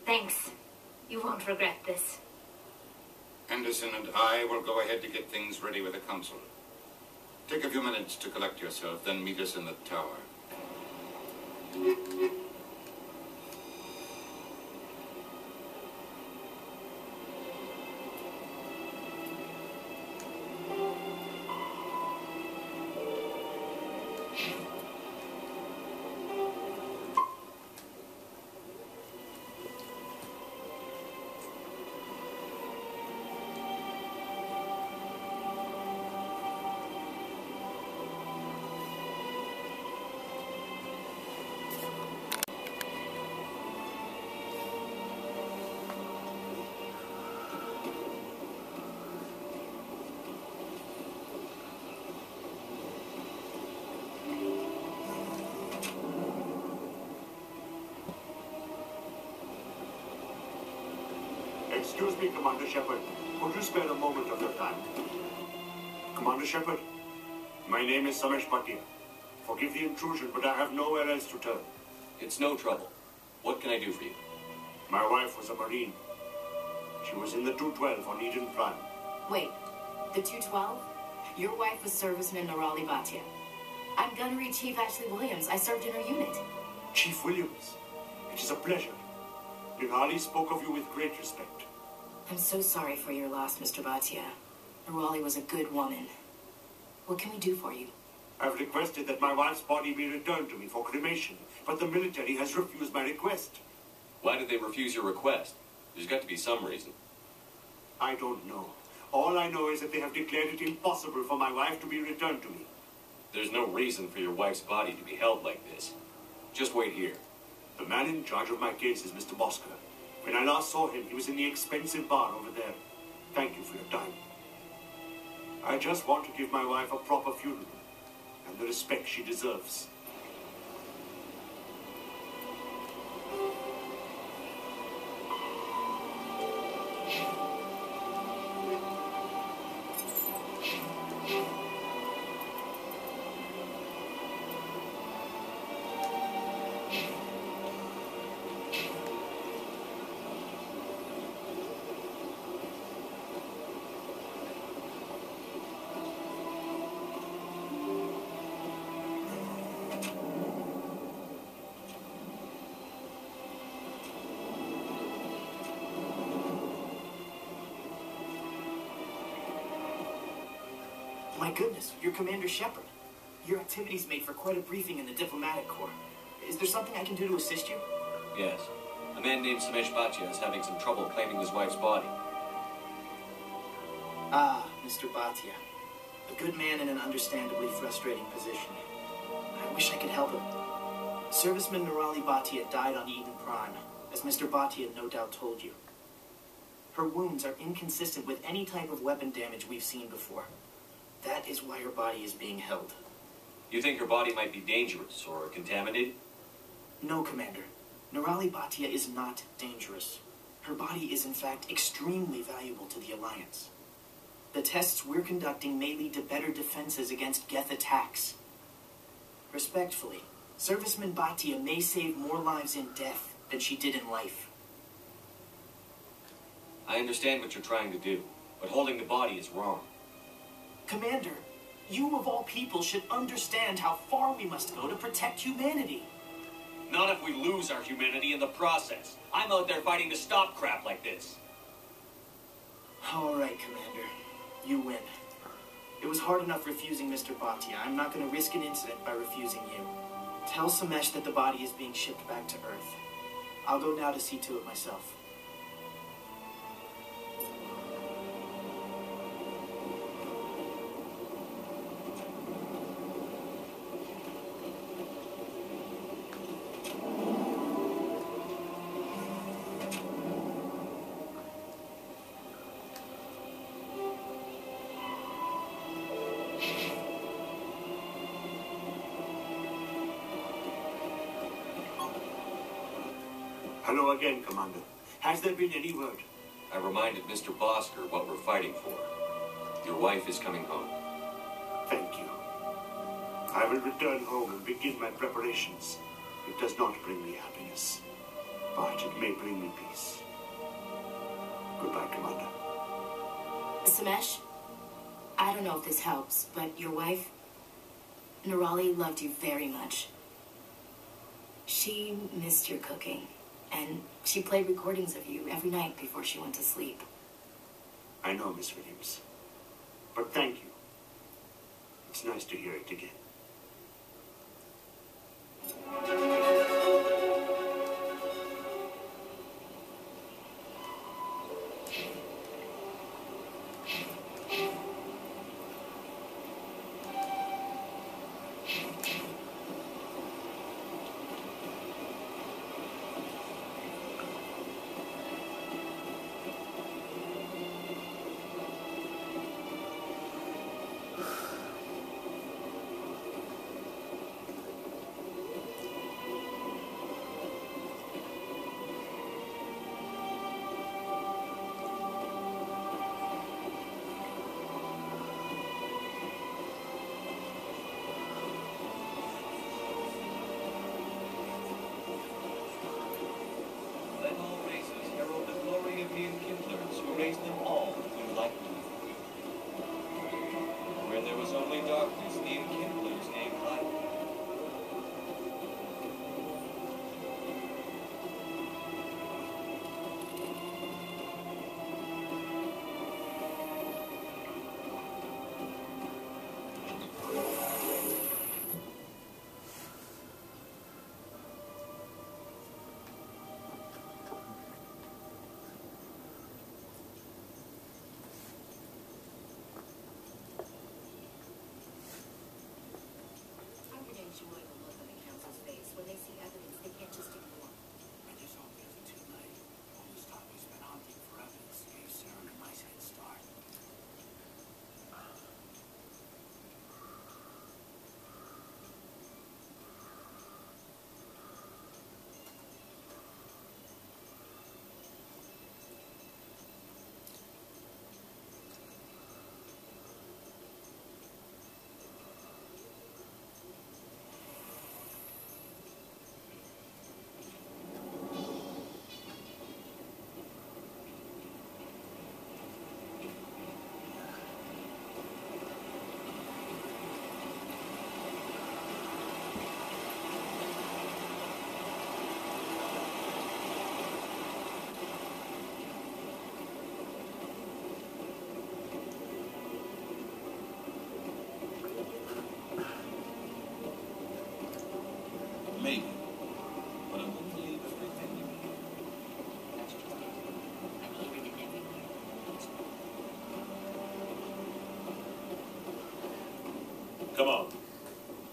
Thanks. You won't regret this. Anderson and I will go ahead to get things ready with the Council. Take a few minutes to collect yourself, then meet us in the tower. Excuse me, Commander Shepard. Could you spare a moment of your time? Commander Shepard, my name is Samesh Bhatia. Forgive the intrusion, but I have nowhere else to turn. It's no trouble. What can I do for you? My wife was a Marine. She was in the 212 on Eden Prime. Wait, the 212? Your wife was serviceman Nirali Bhatia. I'm Gunnery Chief Ashley Williams. I served in her unit. Chief Williams, it is a pleasure. Nirali spoke of you with great respect. I'm so sorry for your loss, Mr. Bhatia. Nirali was a good woman. What can we do for you? I've requested that my wife's body be returned to me for cremation, but the military has refused my request. Why did they refuse your request? There's got to be some reason. I don't know. All I know is that they have declared it impossible for my wife to be returned to me. There's no reason for your wife's body to be held like this. Just wait here. The man in charge of my case is Mr. Bosker. When I last saw him, he was in the expensive bar over there. Thank you for your time. I just want to give my wife a proper funeral and the respect she deserves. My goodness, you're Commander Shepard. Your activities made for quite a briefing in the diplomatic corps. Is there something I can do to assist you? Yes. A man named Samesh Bhatia is having some trouble claiming his wife's body. Ah, Mr. Bhatia. A good man in an understandably frustrating position. I wish I could help him. Serviceman Nirali Bhatia died on Eden Prime, as Mr. Bhatia no doubt told you. Her wounds are inconsistent with any type of weapon damage we've seen before. That is why her body is being held. You think her body might be dangerous or contaminated? No, Commander. Nirali Bhatia is not dangerous. Her body is in fact extremely valuable to the Alliance. The tests we're conducting may lead to better defenses against Geth attacks. Respectfully, Serviceman Bhatia may save more lives in death than she did in life. I understand what you're trying to do, but holding the body is wrong. Commander, you of all people should understand how far we must go to protect humanity. Not if we lose our humanity in the process. I'm out there fighting to stop crap like this. All right, Commander. You win. It was hard enough refusing Mr. Bhatia. I'm not going to risk an incident by refusing you. Tell Samesh that the body is being shipped back to Earth. I'll go now to see to it myself. Hello again, Commander. Has there been any word? I reminded Mr. Bosker what we're fighting for. Your wife is coming home. Thank you. I will return home and begin my preparations. It does not bring me happiness, but it may bring me peace. Goodbye, Commander. Samesh, I don't know if this helps, but your wife, Nirali, loved you very much. She missed your cooking, and she played recordings of you every night before she went to sleep. I know, Miss Williams. But thank you. It's nice to hear it again.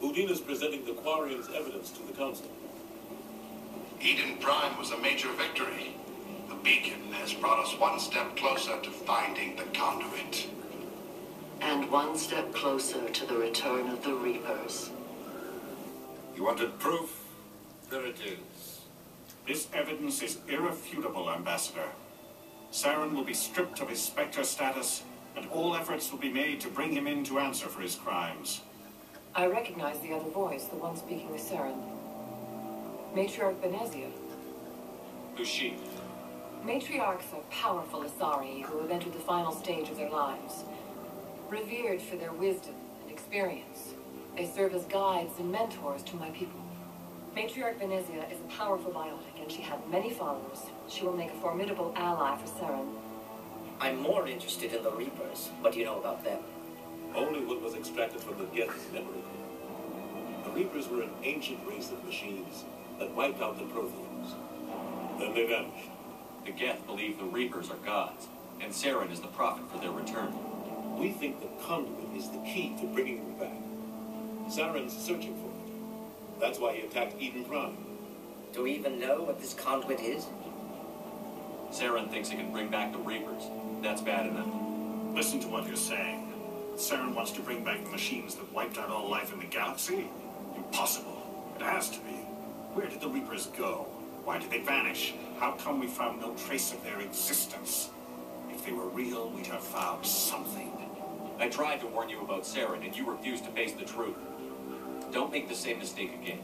Udina's presenting the Quarian's evidence to the Council. Eden Prime was a major victory. The beacon has brought us one step closer to finding the conduit. And one step closer to the return of the Reapers. You wanted proof? There it is. This evidence is irrefutable, Ambassador. Saren will be stripped of his Spectre status, and all efforts will be made to bring him in to answer for his crimes. I recognize the other voice, the one speaking with Saren. Matriarch Benezia. Who's she? Matriarchs are powerful Asari who have entered the final stage of their lives. Revered for their wisdom and experience, they serve as guides and mentors to my people. Matriarch Benezia is a powerful biotic, and she had many followers. She will make a formidable ally for Saren. I'm more interested in the Reapers. What do you know about them? Only what was extracted from the Geth's memory core. The Reapers were an ancient race of machines that wiped out the Protheans. Then they vanished. The Geth believe the Reapers are gods, and Saren is the prophet for their return. We think the conduit is the key to bringing them back. Saren's searching for it. That's why he attacked Eden Prime. Do we even know what this conduit is? Saren thinks it can bring back the Reapers. That's bad enough. Listen to what you're saying. Saren wants to bring back the machines that wiped out all life in the galaxy? Impossible. It has to be. Where did the Reapers go? Why did they vanish? How come we found no trace of their existence? If they were real, we'd have found something. I tried to warn you about Saren, and you refused to face the truth. Don't make the same mistake again.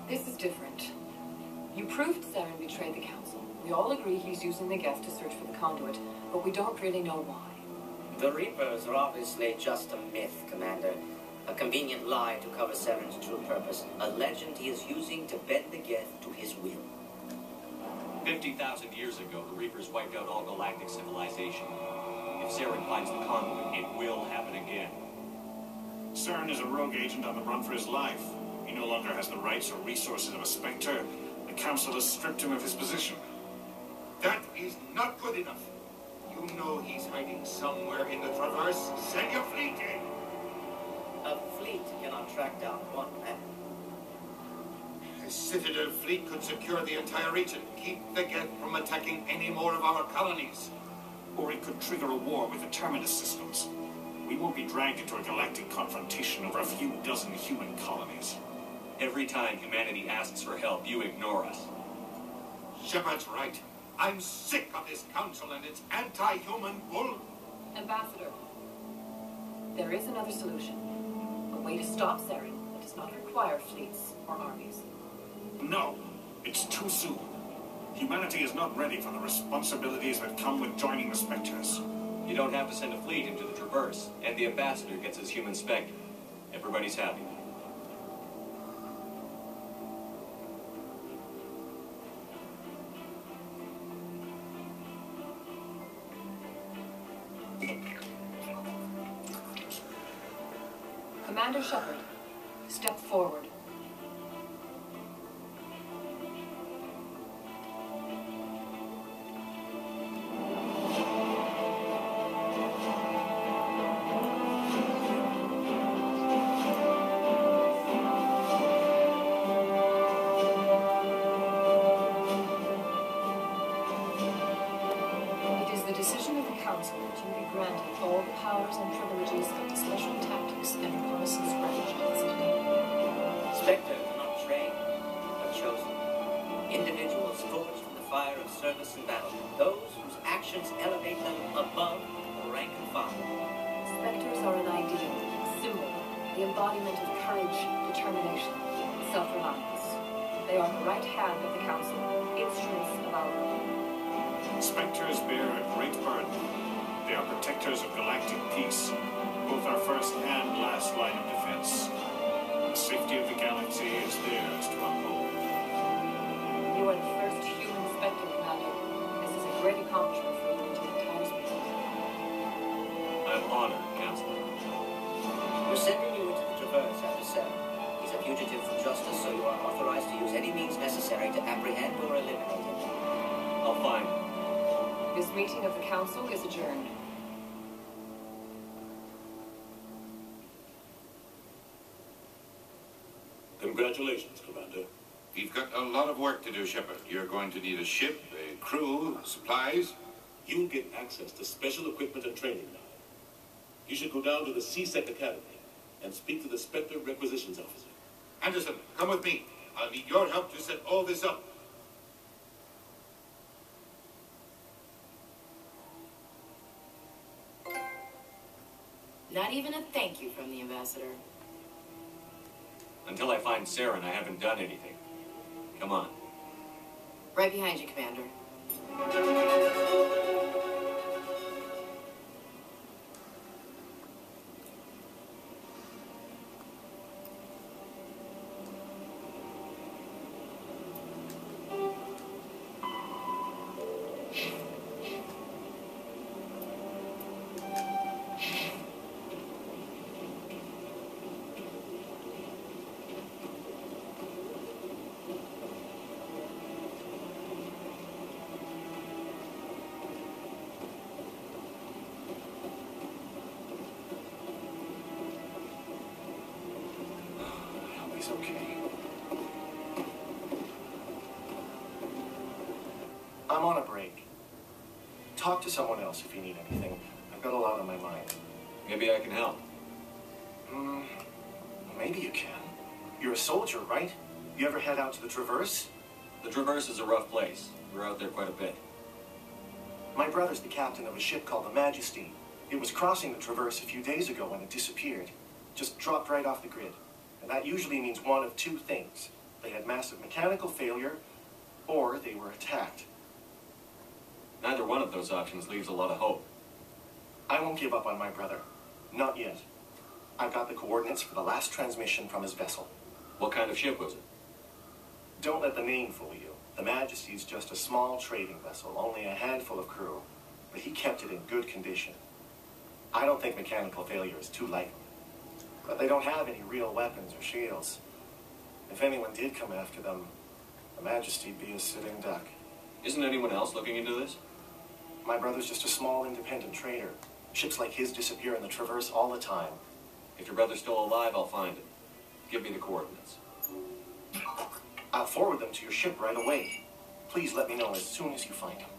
This is different. You proved Saren betrayed the Council. We all agree he's using the Geth to search for the conduit, but we don't really know why. The Reapers are obviously just a myth, Commander. A convenient lie to cover Saren's true purpose. A legend he is using to bend the Geth to his will. 50,000 years ago, the Reapers wiped out all galactic civilization. If Saren finds the conduit, it will happen again. Saren is a rogue agent on the run for his life. He no longer has the rights or resources of a Spectre. The Council has stripped him of his position. That is not good enough. You know he's hiding somewhere in the Traverse. Send your fleet in! A fleet cannot track down one man. The Citadel fleet could secure the entire region, keep the Geth from attacking any more of our colonies. Or it could trigger a war with the Terminus systems. We won't be dragged into a galactic confrontation over a few dozen human colonies. Every time humanity asks for help, you ignore us. Shepard's right. I'm sick of this council and its anti-human bull. Ambassador, there is another solution. A way to stop Saren that does not require fleets or armies. No, it's too soon. Humanity is not ready for the responsibilities that come with joining the Spectres. You don't have to send a fleet into the Traverse, and the Ambassador gets his human Spectre. Everybody's happy. Commander Shepard, step forward. It is the decision of the Council that you be granted all the powers and privileges of the Special Tactics and Reconnaissance Branch of the Citadel. Spectres are not trained, but chosen. Individuals forged from the fire of service and battle. Those whose actions elevate them above the rank and file. Spectres are an ideal, a symbol, the embodiment of courage, determination, self-reliance. They are the right hand of the Council, instruments of our will. Spectres bear a great burden. They are protectors of galactic peace, both our first and last line of defense. The safety of the galaxy is theirs to uphold. You are the first human Spectre, Commander. This is a great accomplishment for you and the entire species. I'm honored, Counselor. We're sending you into the Traverse after Saren. He's a fugitive from justice, so you are authorized to use any means necessary to apprehend or eliminate him. I'll find him. This meeting of the Council is adjourned. Congratulations, Commander. We've got a lot of work to do, Shepard. You're going to need a ship, a crew, supplies. You'll get access to special equipment and training now. You should go down to the C-Sec Academy and speak to the Spectre Requisitions Officer. Anderson, come with me. I'll need your help to set all this up. Not even a thank you from the ambassador. Until I find Saren, I haven't done anything. Come on. Right behind you, Commander. He's okay. I'm on a break. Talk to someone else if you need anything. I've got a lot on my mind. Maybe I can help. Maybe you can. You're a soldier, right? You ever head out to the Traverse? The Traverse is a rough place. We're out there quite a bit. My brother's the captain of a ship called the Majesty. It was crossing the Traverse a few days ago when it disappeared. Just dropped right off the grid. And that usually means one of two things. They had massive mechanical failure, or they were attacked. Neither one of those options leaves a lot of hope. I won't give up on my brother. Not yet. I've got the coordinates for the last transmission from his vessel. What kind of ship was it? Don't let the name fool you. The Majesty's just a small trading vessel, only a handful of crew. But he kept it in good condition. I don't think mechanical failure is too likely. But they don't have any real weapons or shields. If anyone did come after them, the Majesty'd be a sitting duck. Isn't anyone else looking into this? My brother's just a small independent trader. Ships like his disappear in the Traverse all the time. If your brother's still alive, I'll find him. Give me the coordinates. I'll forward them to your ship right away. Please let me know as soon as you find him.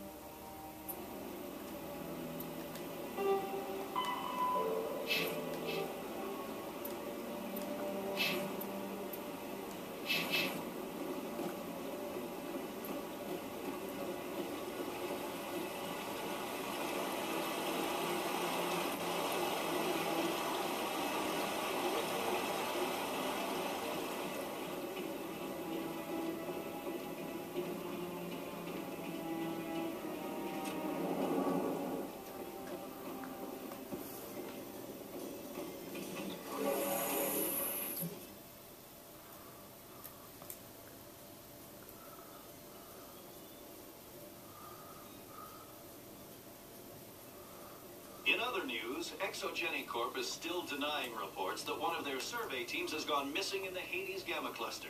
In other news, Exogeny Corp is still denying reports that one of their survey teams has gone missing in the Hades Gamma Cluster.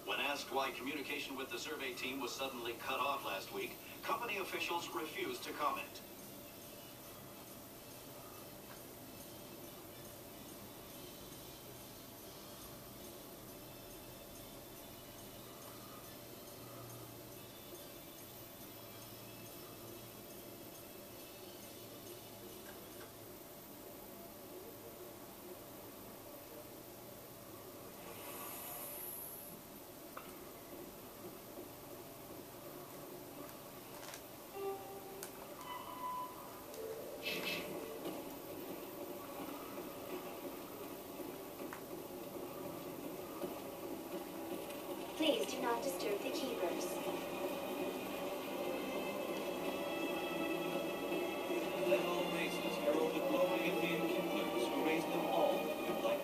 When asked why communication with the survey team was suddenly cut off last week, company officials refused to comment. Please do not disturb the keepers. Let all races herald the glory of the Inquisitors who raised them all with light.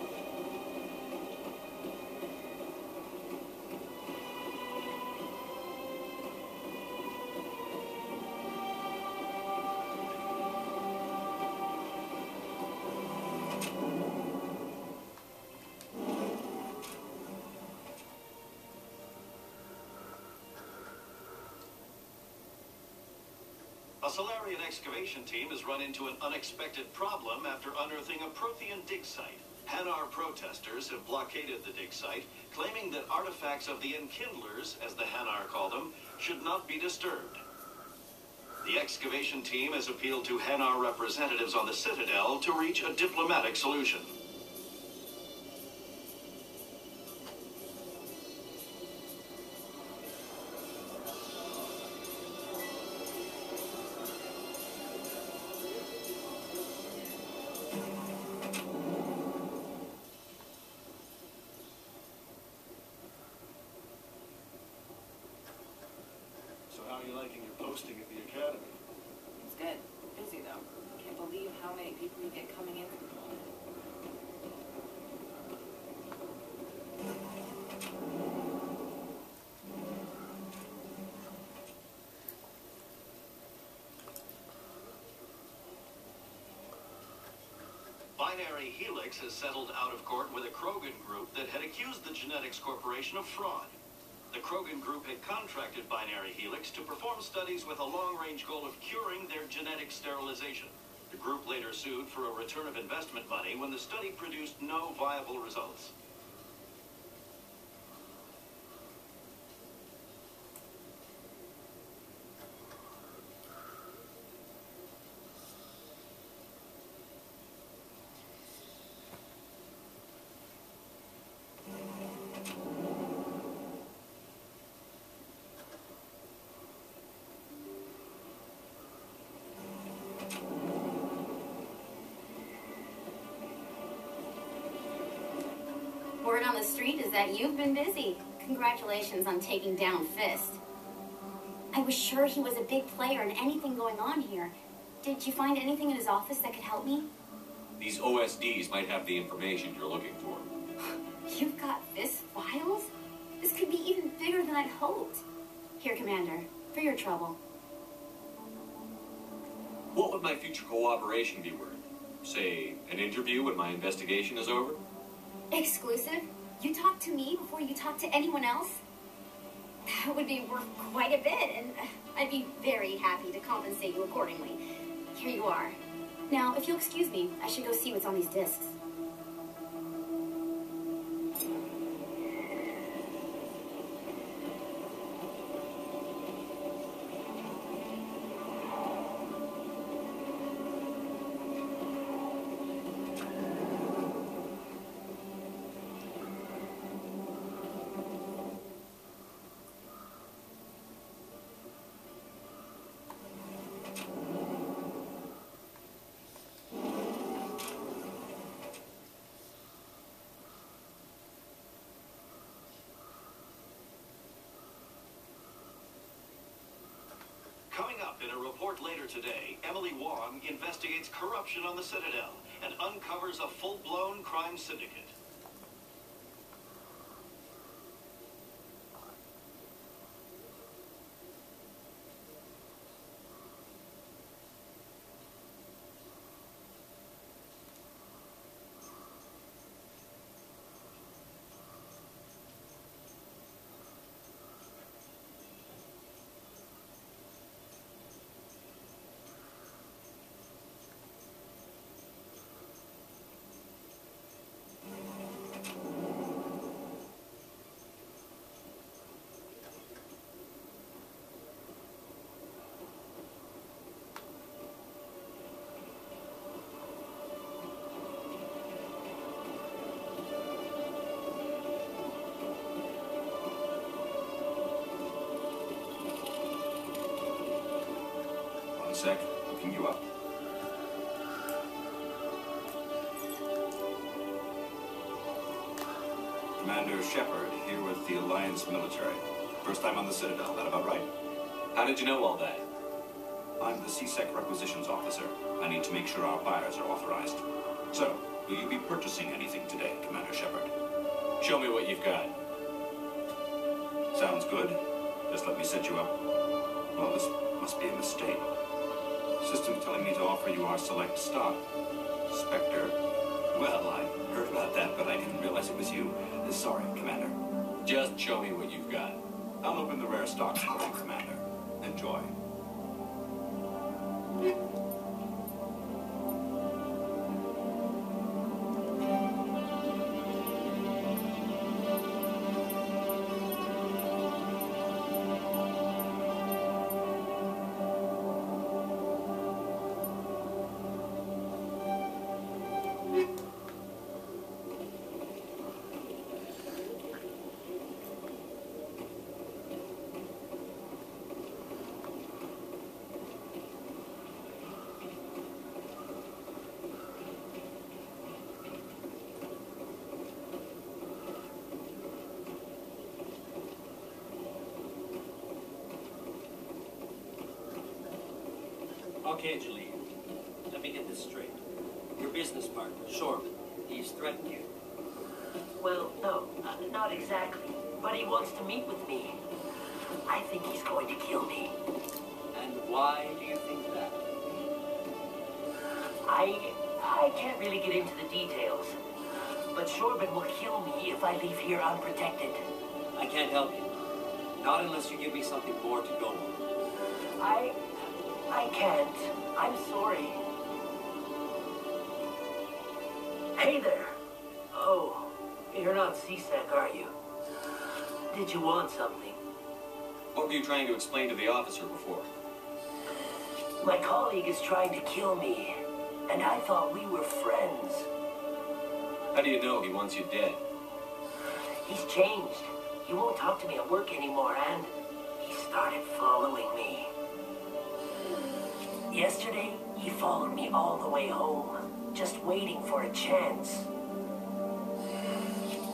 A Solarian excavation team has run into an unexpected problem after unearthing a Prothean dig site. Hanar protesters have blockaded the dig site, claiming that artifacts of the Enkindlers, as the Hanar call them, should not be disturbed. The excavation team has appealed to Hanar representatives on the Citadel to reach a diplomatic solution. So how are you liking your posting at the academy? It's good. Busy though. Can't believe how many people you get coming in. Binary Helix has settled out of court with a Krogan group that had accused the Genetics Corporation of fraud. The Krogan group had contracted Binary Helix to perform studies with a long-range goal of curing their genetic sterilization. The group later sued for a return of investment money when the study produced no viable results. Word on the street is that you've been busy. Congratulations on taking down Fist. I was sure he was a big player in anything going on here. Did you find anything in his office that could help me? These OSDs might have the information you're looking for. You've got Fist files? This could be even bigger than I'd hoped. Here, Commander, for your trouble. What would my future cooperation be worth? Say, an interview when my investigation is over? Exclusive? You talk to me before you talk to anyone else? That would be worth quite a bit, and I'd be very happy to compensate you accordingly. Here you are. Now, if you'll excuse me, I should go see what's on these discs. Coming up in a report later today, Emily Wong investigates corruption on the Citadel and uncovers a full-blown crime syndicate. One sec, looking you up. Commander Shepard, here with the Alliance military. First time on the Citadel, that about right? How did you know all that? I'm the CSEC requisitions officer. I need to make sure our buyers are authorized. So, will you be purchasing anything today, Commander Shepard? Show me what you've got. Sounds good. Just let me set you up. Well, this must be a mistake. System's telling me to offer you our select stock. Spectre. Well, I heard about that, but I didn't realize it was you. Sorry, Commander. Just show me what you've got. I'll open the rare stocks for you, Commander. Enjoy. Okay, Jaleel. Let me get this straight. Your business partner, Shorman, he's threatened you. Well, no, not exactly. But he wants to meet with me. I think he's going to kill me. And why do you think that? I can't really get into the details. But Shorban will kill me if I leave here unprotected. I can't help you. Not unless you give me something more to go on. I can't. I'm sorry. Hey there. Oh, you're not CSEC, are you? Did you want something? What were you trying to explain to the officer before? My colleague is trying to kill me, and I thought we were friends. How do you know he wants you dead? He's changed. He won't talk to me at work anymore, and he started following me. Yesterday, he followed me all the way home, just waiting for a chance.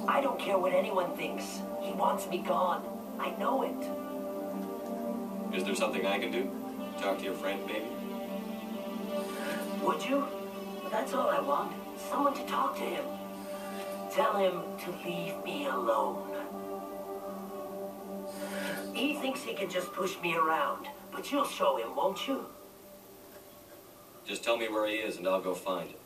I don't care what anyone thinks. He wants me gone. I know it. Is there something I can do? Talk to your friend, maybe? Would you? That's all I want. Someone to talk to him. Tell him to leave me alone. He thinks he can just push me around, but you'll show him, won't you? Just tell me where he is and I'll go find him.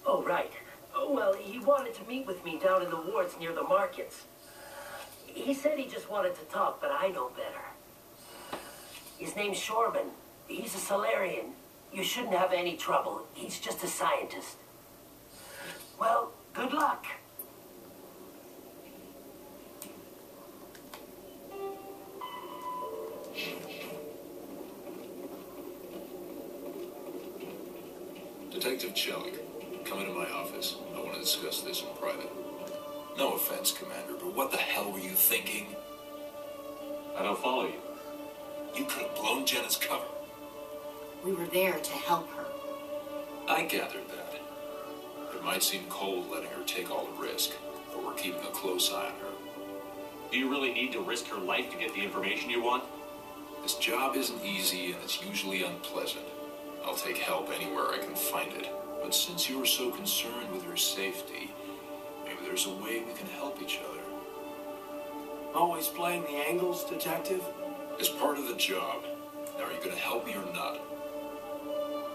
Oh, right. Oh, well, he wanted to meet with me down in the wards near the markets. He said he just wanted to talk, but I know better. His name's Shorban. He's a Solarian. You shouldn't have any trouble. He's just a scientist. Well, good luck. Detective Chung, come into my office. I want to discuss this in private. No offense, Commander, but what the hell were you thinking? I don't follow you. You could have blown Jenna's cover. We were there to help her. I gathered that. It might seem cold letting her take all the risk, but we're keeping a close eye on her. Do you really need to risk her life to get the information you want? This job isn't easy and it's usually unpleasant. I'll take help anywhere I can find it. But since you are so concerned with her safety, maybe there's a way we can help each other. Always playing the angles, Detective? It's part of the job. Now, are you going to help me or not?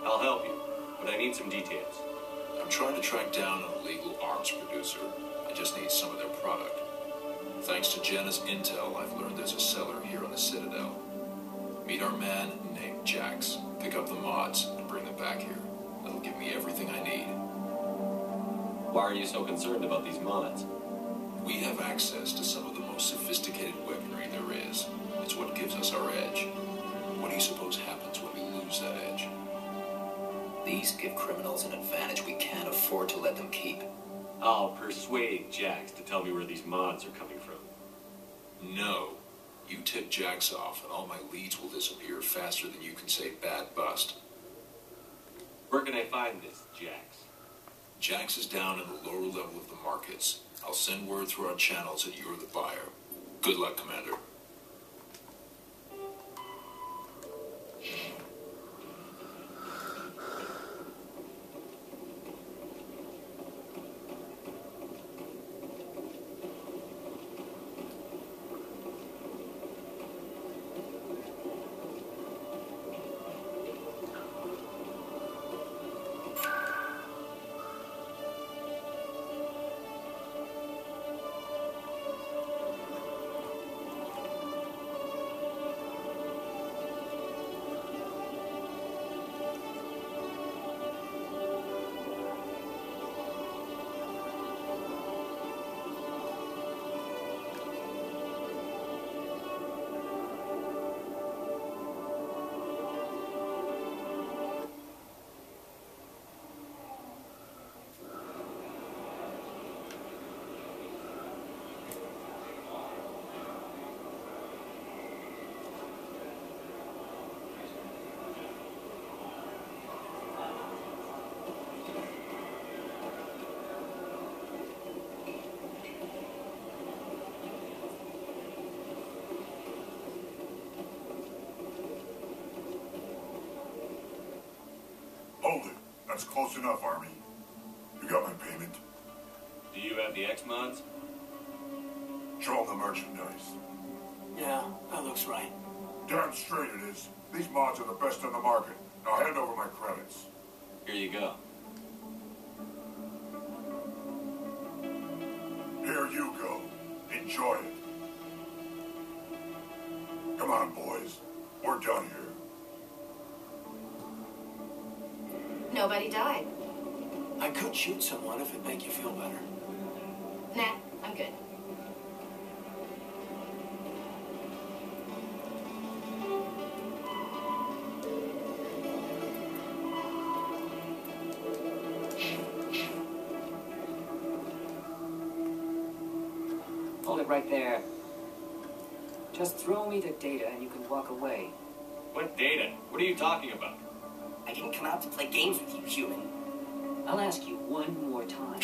I'll help you, but I need some details. I'm trying to track down an illegal arms producer. I just need some of their product. Thanks to Jenna's intel, I've learned there's a seller here on the Citadel. Meet our man named Jax. Pick up the mods and bring them back here. That'll give me everything I need. Why are you so concerned about these mods? We have access to some of the most sophisticated weaponry there is. It's what gives us our edge. What do you suppose happens when we lose that edge? These give criminals an advantage we can't afford to let them keep. I'll persuade Jax to tell me where these mods are coming from. No. You tip Jax off and all my leads will disappear faster than you can say bad bust. Where can I find this, Jax? Jax is down in the lower level of the markets. I'll send word through our channels that you're the buyer. Good luck, Commander. That's close enough, Army. You got my payment? Do you have the X-Mods? Show 'em the merchandise. Yeah, that looks right. Damn straight it is. These mods are the best on the market. Now hand over my credits. Here you go. Here you go. Enjoy it. Come on, boys. We're done here. Nobody died. I could shoot someone if it'd make you feel better. Nah, I'm good. Hold it right there. Just throw me the data and you can walk away. What data? What are you talking about? I didn't come out to play games with you, human. I'll ask you one more time.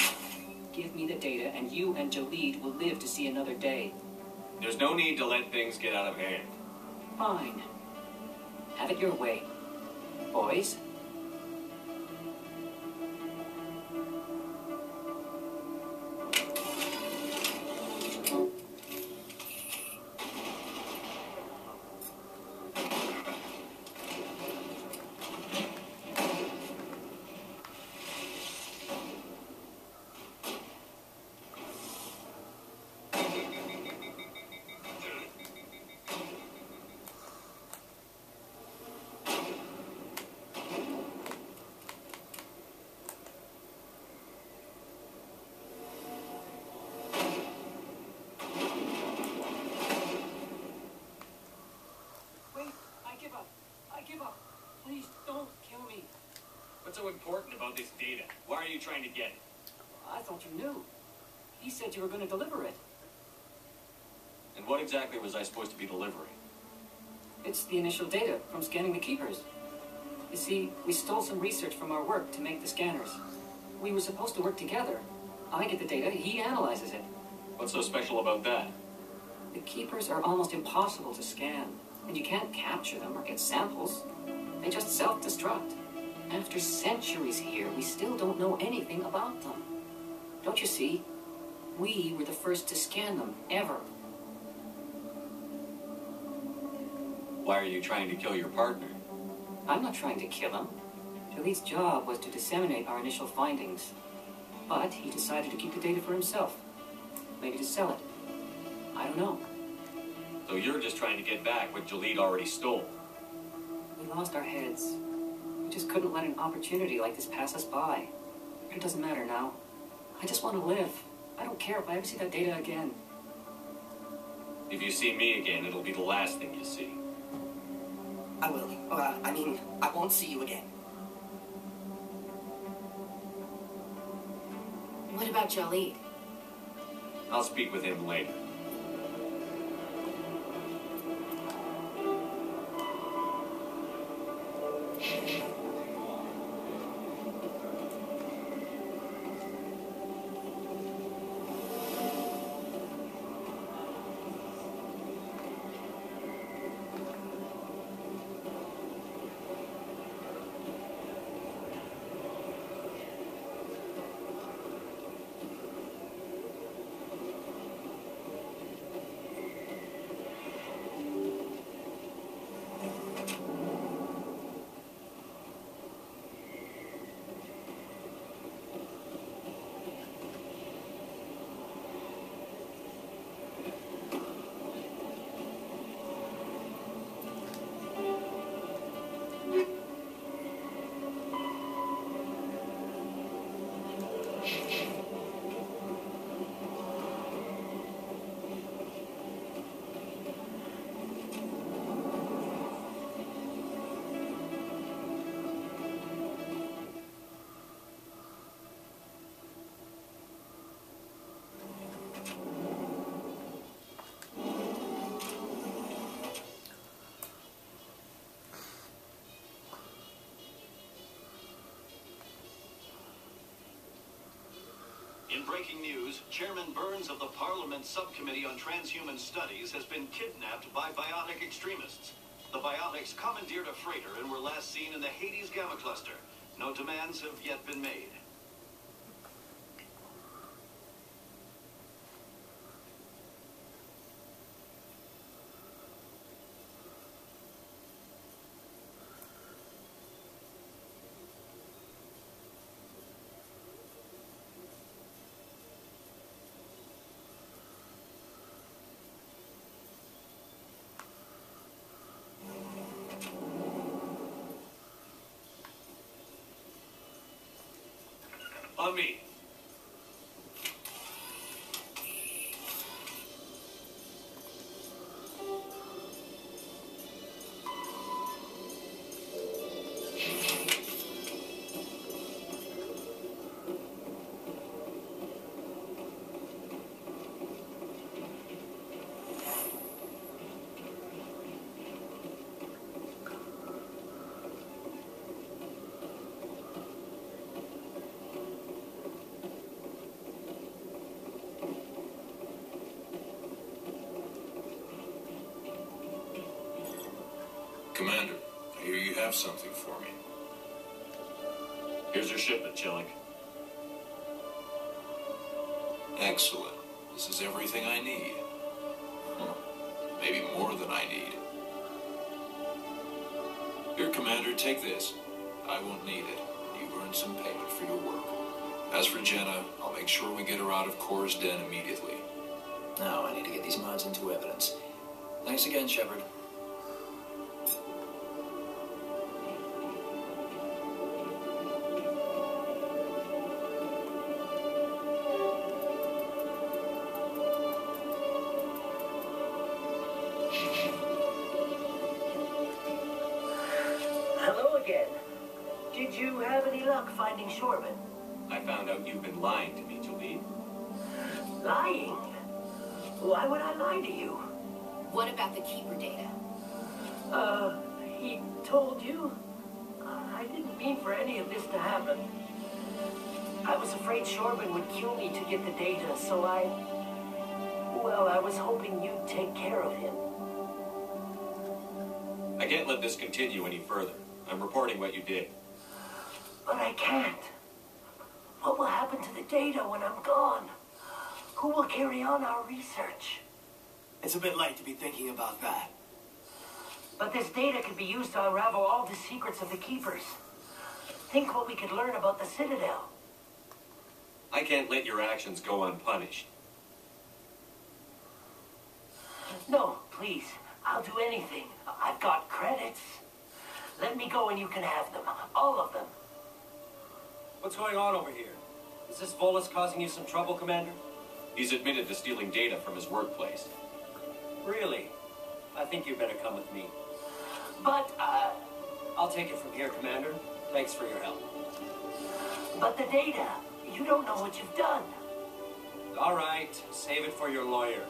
Give me the data and you and Jalid will live to see another day. There's no need to let things get out of hand. Fine. Have it your way. Boys? Please don't kill me. What's so important about this data? Why are you trying to get it? I thought you knew. He said you were going to deliver it. And what exactly was I supposed to be delivering? It's the initial data from scanning the keepers. You see, we stole some research from our work to make the scanners. We were supposed to work together. I get the data, he analyzes it. What's so special about that? The keepers are almost impossible to scan, and you can't capture them or get samples. They just self-destruct. After centuries here, we still don't know anything about them. Don't you see? We were the first to scan them, ever. Why are you trying to kill your partner? I'm not trying to kill him. Jalid's job was to disseminate our initial findings. But he decided to keep the data for himself. Maybe to sell it. I don't know. So you're just trying to get back what Jalid already stole? We lost our heads. We just couldn't let an opportunity like this pass us by. But it doesn't matter now. I just want to live. I don't care if I ever see that data again. If you see me again, it'll be the last thing you see. I will. I won't see you again. What about Jalid? I'll speak with him later. In breaking news, Chairman Burns of the Parliament Subcommittee on Transhuman Studies has been kidnapped by biotic extremists. The biotics commandeered a freighter and were last seen in the Hades Gamma Cluster. No demands have yet been made. On me. Commander, I hear you have something for me. Here's your shipment, Chillick. Excellent. This is everything I need. Maybe more than I need. Here, Commander, take this. I won't need it. You've earned some payment for your work. As for Jenna, I'll make sure we get her out of Cora's den immediately. Now I need to get these mods into evidence. Thanks again, Shepard. Hello again. Did you have any luck finding Shorman? I found out you've been lying to me, Jalid. Lying? Why would I lie to you? What about the Keeper data? He told you? I didn't mean for any of this to happen. I was afraid Shorman would kill me to get the data, so I was hoping you'd take care of him. I can't let this continue any further. I'm reporting what you did. But I can't. What will happen to the data when I'm gone? Who will carry on our research? It's a bit late to be thinking about that. But this data could be used to unravel all the secrets of the Keepers. Think what we could learn about the Citadel. I can't let your actions go unpunished. No, please. I'll do anything. I've got credits. Let me go and you can have them. All of them. What's going on over here? Is this Volus causing you some trouble, Commander? He's admitted to stealing data from his workplace. Really? I think you better come with me. But, I'll take it from here, Commander. Thanks for your help. But the data, you don't know what you've done. All right, save it for your lawyer.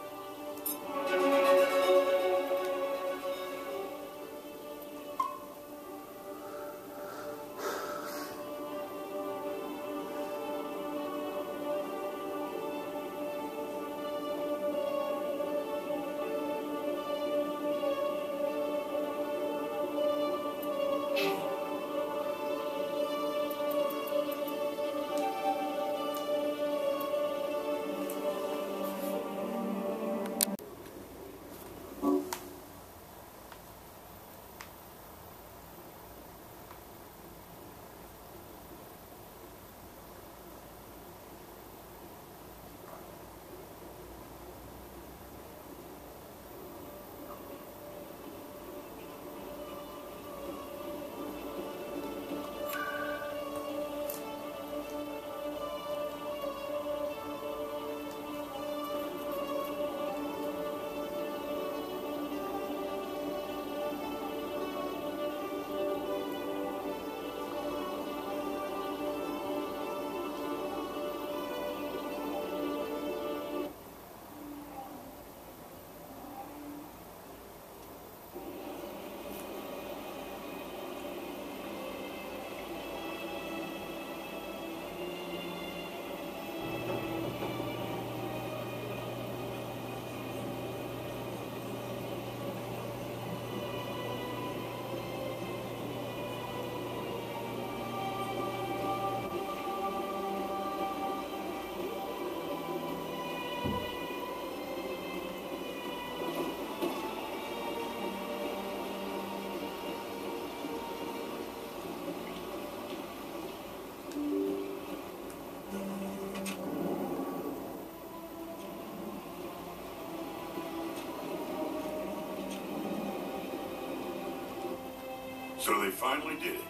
So they finally did it.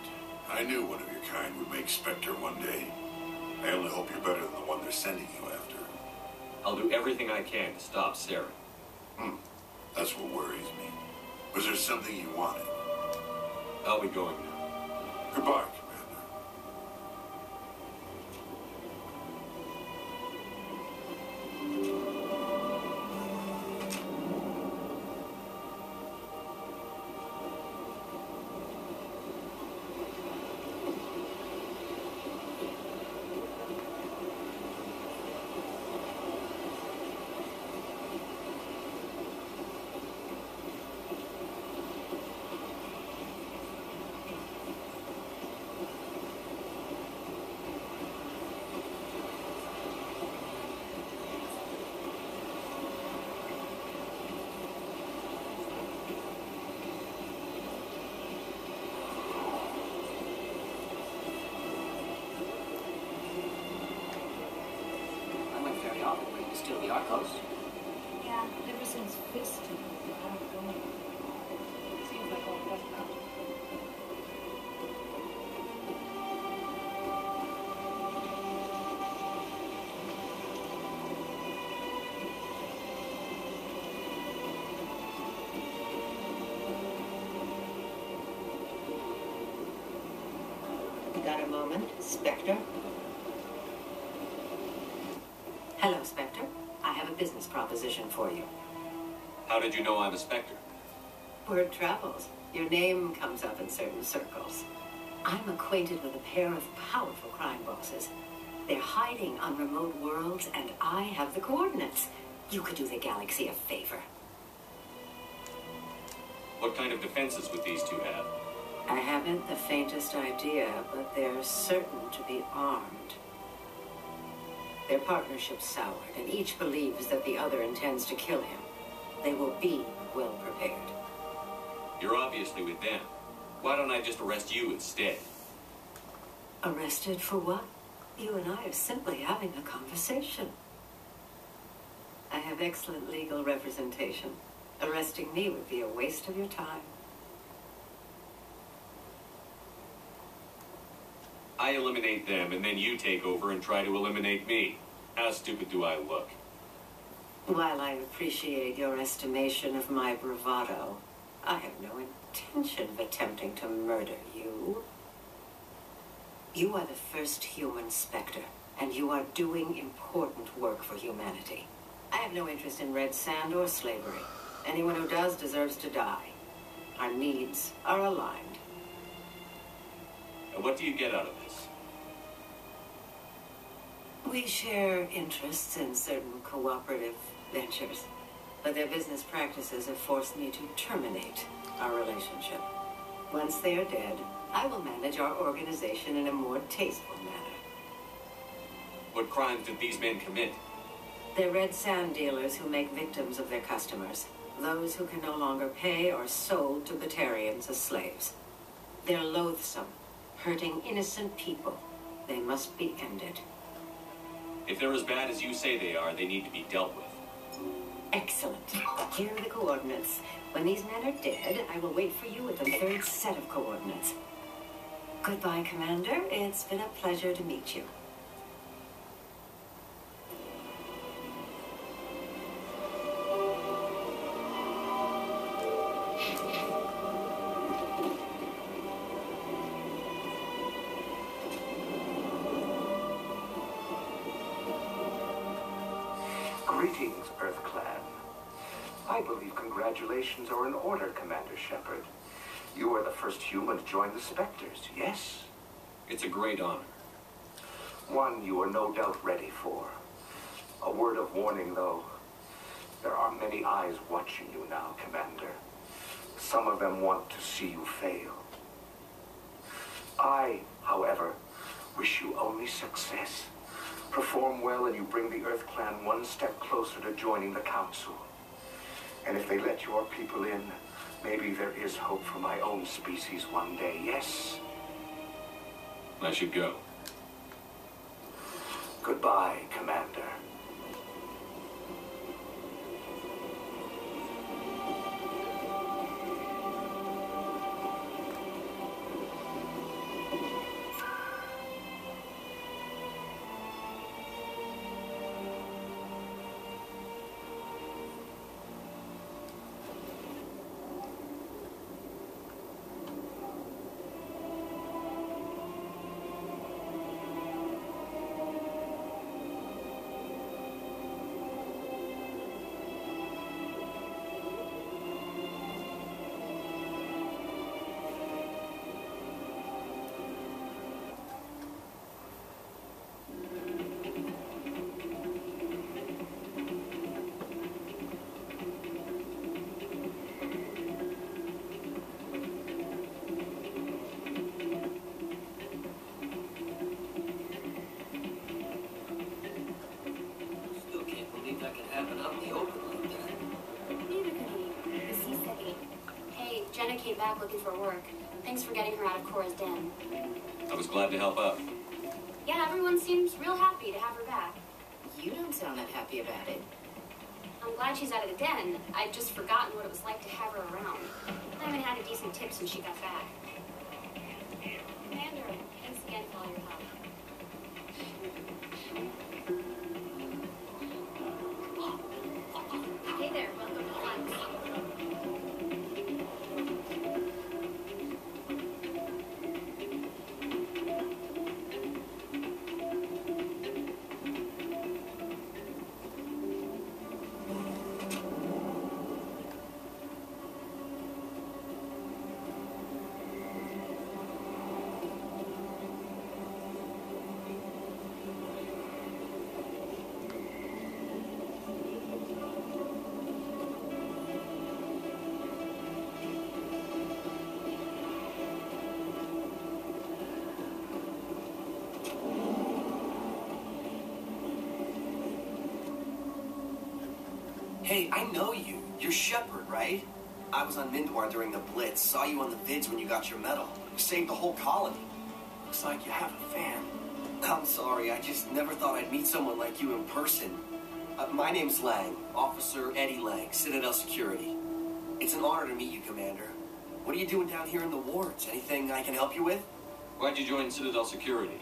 I knew one of your kind would make Spectre one day. I only hope you're better than the one they're sending you after. I'll do everything I can to stop Sarah. That's what worries me. Was there something you wanted? I'll be going now. Goodbye. Still the Arcos? Yeah, ever since Fist took over, I don't go anywhere. Seems like all that's about. Got a moment, Spectre? Hello, Spectre. I have a business proposition for you. How did you know I'm a Spectre? Word travels. Your name comes up in certain circles. I'm acquainted with a pair of powerful crime bosses. They're hiding on remote worlds, and I have the coordinates. You could do the galaxy a favor. What kind of defenses would these two have? I haven't the faintest idea, but they're certain to be armed. Their partnership's soured, and each believes that the other intends to kill him. They will be well prepared. You're obviously with them. Why don't I just arrest you instead? Arrested for what? You and I are simply having a conversation. I have excellent legal representation. Arresting me would be a waste of your time. I eliminate them, and then you take over and try to eliminate me. How stupid do I look? While I appreciate your estimation of my bravado, I have no intention of attempting to murder you. You are the first human Spectre, and you are doing important work for humanity. I have no interest in red sand or slavery. Anyone who does deserves to die. Our needs are aligned. And what do you get out of this? We share interests in certain cooperative ventures, but their business practices have forced me to terminate our relationship. Once they are dead, I will manage our organization in a more tasteful manner. What crimes did these men commit? They're red sand dealers who make victims of their customers, those who can no longer pay or sold to Batarians as slaves. They're loathsome, hurting innocent people. They must be ended. If they're as bad as you say they are, they need to be dealt with. Excellent. Here are the coordinates. When these men are dead, I will wait for you with the third set of coordinates. Goodbye, Commander. It's been a pleasure to meet you. Greetings, Earth Clan. I believe congratulations are in order, Commander Shepard. You are the first human to join the Spectres, yes? It's a great honor. One you are no doubt ready for. A word of warning, though. There are many eyes watching you now, Commander. Some of them want to see you fail. I, however, wish you only success. Perform well and you bring the Earth Clan one step closer to joining the Council. And if they let your people in, maybe there is hope for my own species one day, yes? I should go. Goodbye, Commander. came back looking for work. Thanks for getting her out of Cora's den. I was glad to help out. Yeah, everyone seems real happy to have her back. You don't sound that happy about it. I'm glad she's out of the den. I'd just forgotten what it was like to have her around. I haven't had a decent tip since she got back. Commander, thanks again for all your help. Hey there, welcome to Flex. Hey, I know you. You're Shepard, right? I was on Mindwar during the Blitz. Saw you on the vids when you got your medal. You saved the whole colony. Looks like you have a fan. I'm sorry, I just never thought I'd meet someone like you in person. My name's Lang, Officer Eddie Lang, Citadel Security. It's an honor to meet you, Commander. What are you doing down here in the wards? Anything I can help you with? Why'd you join Citadel Security?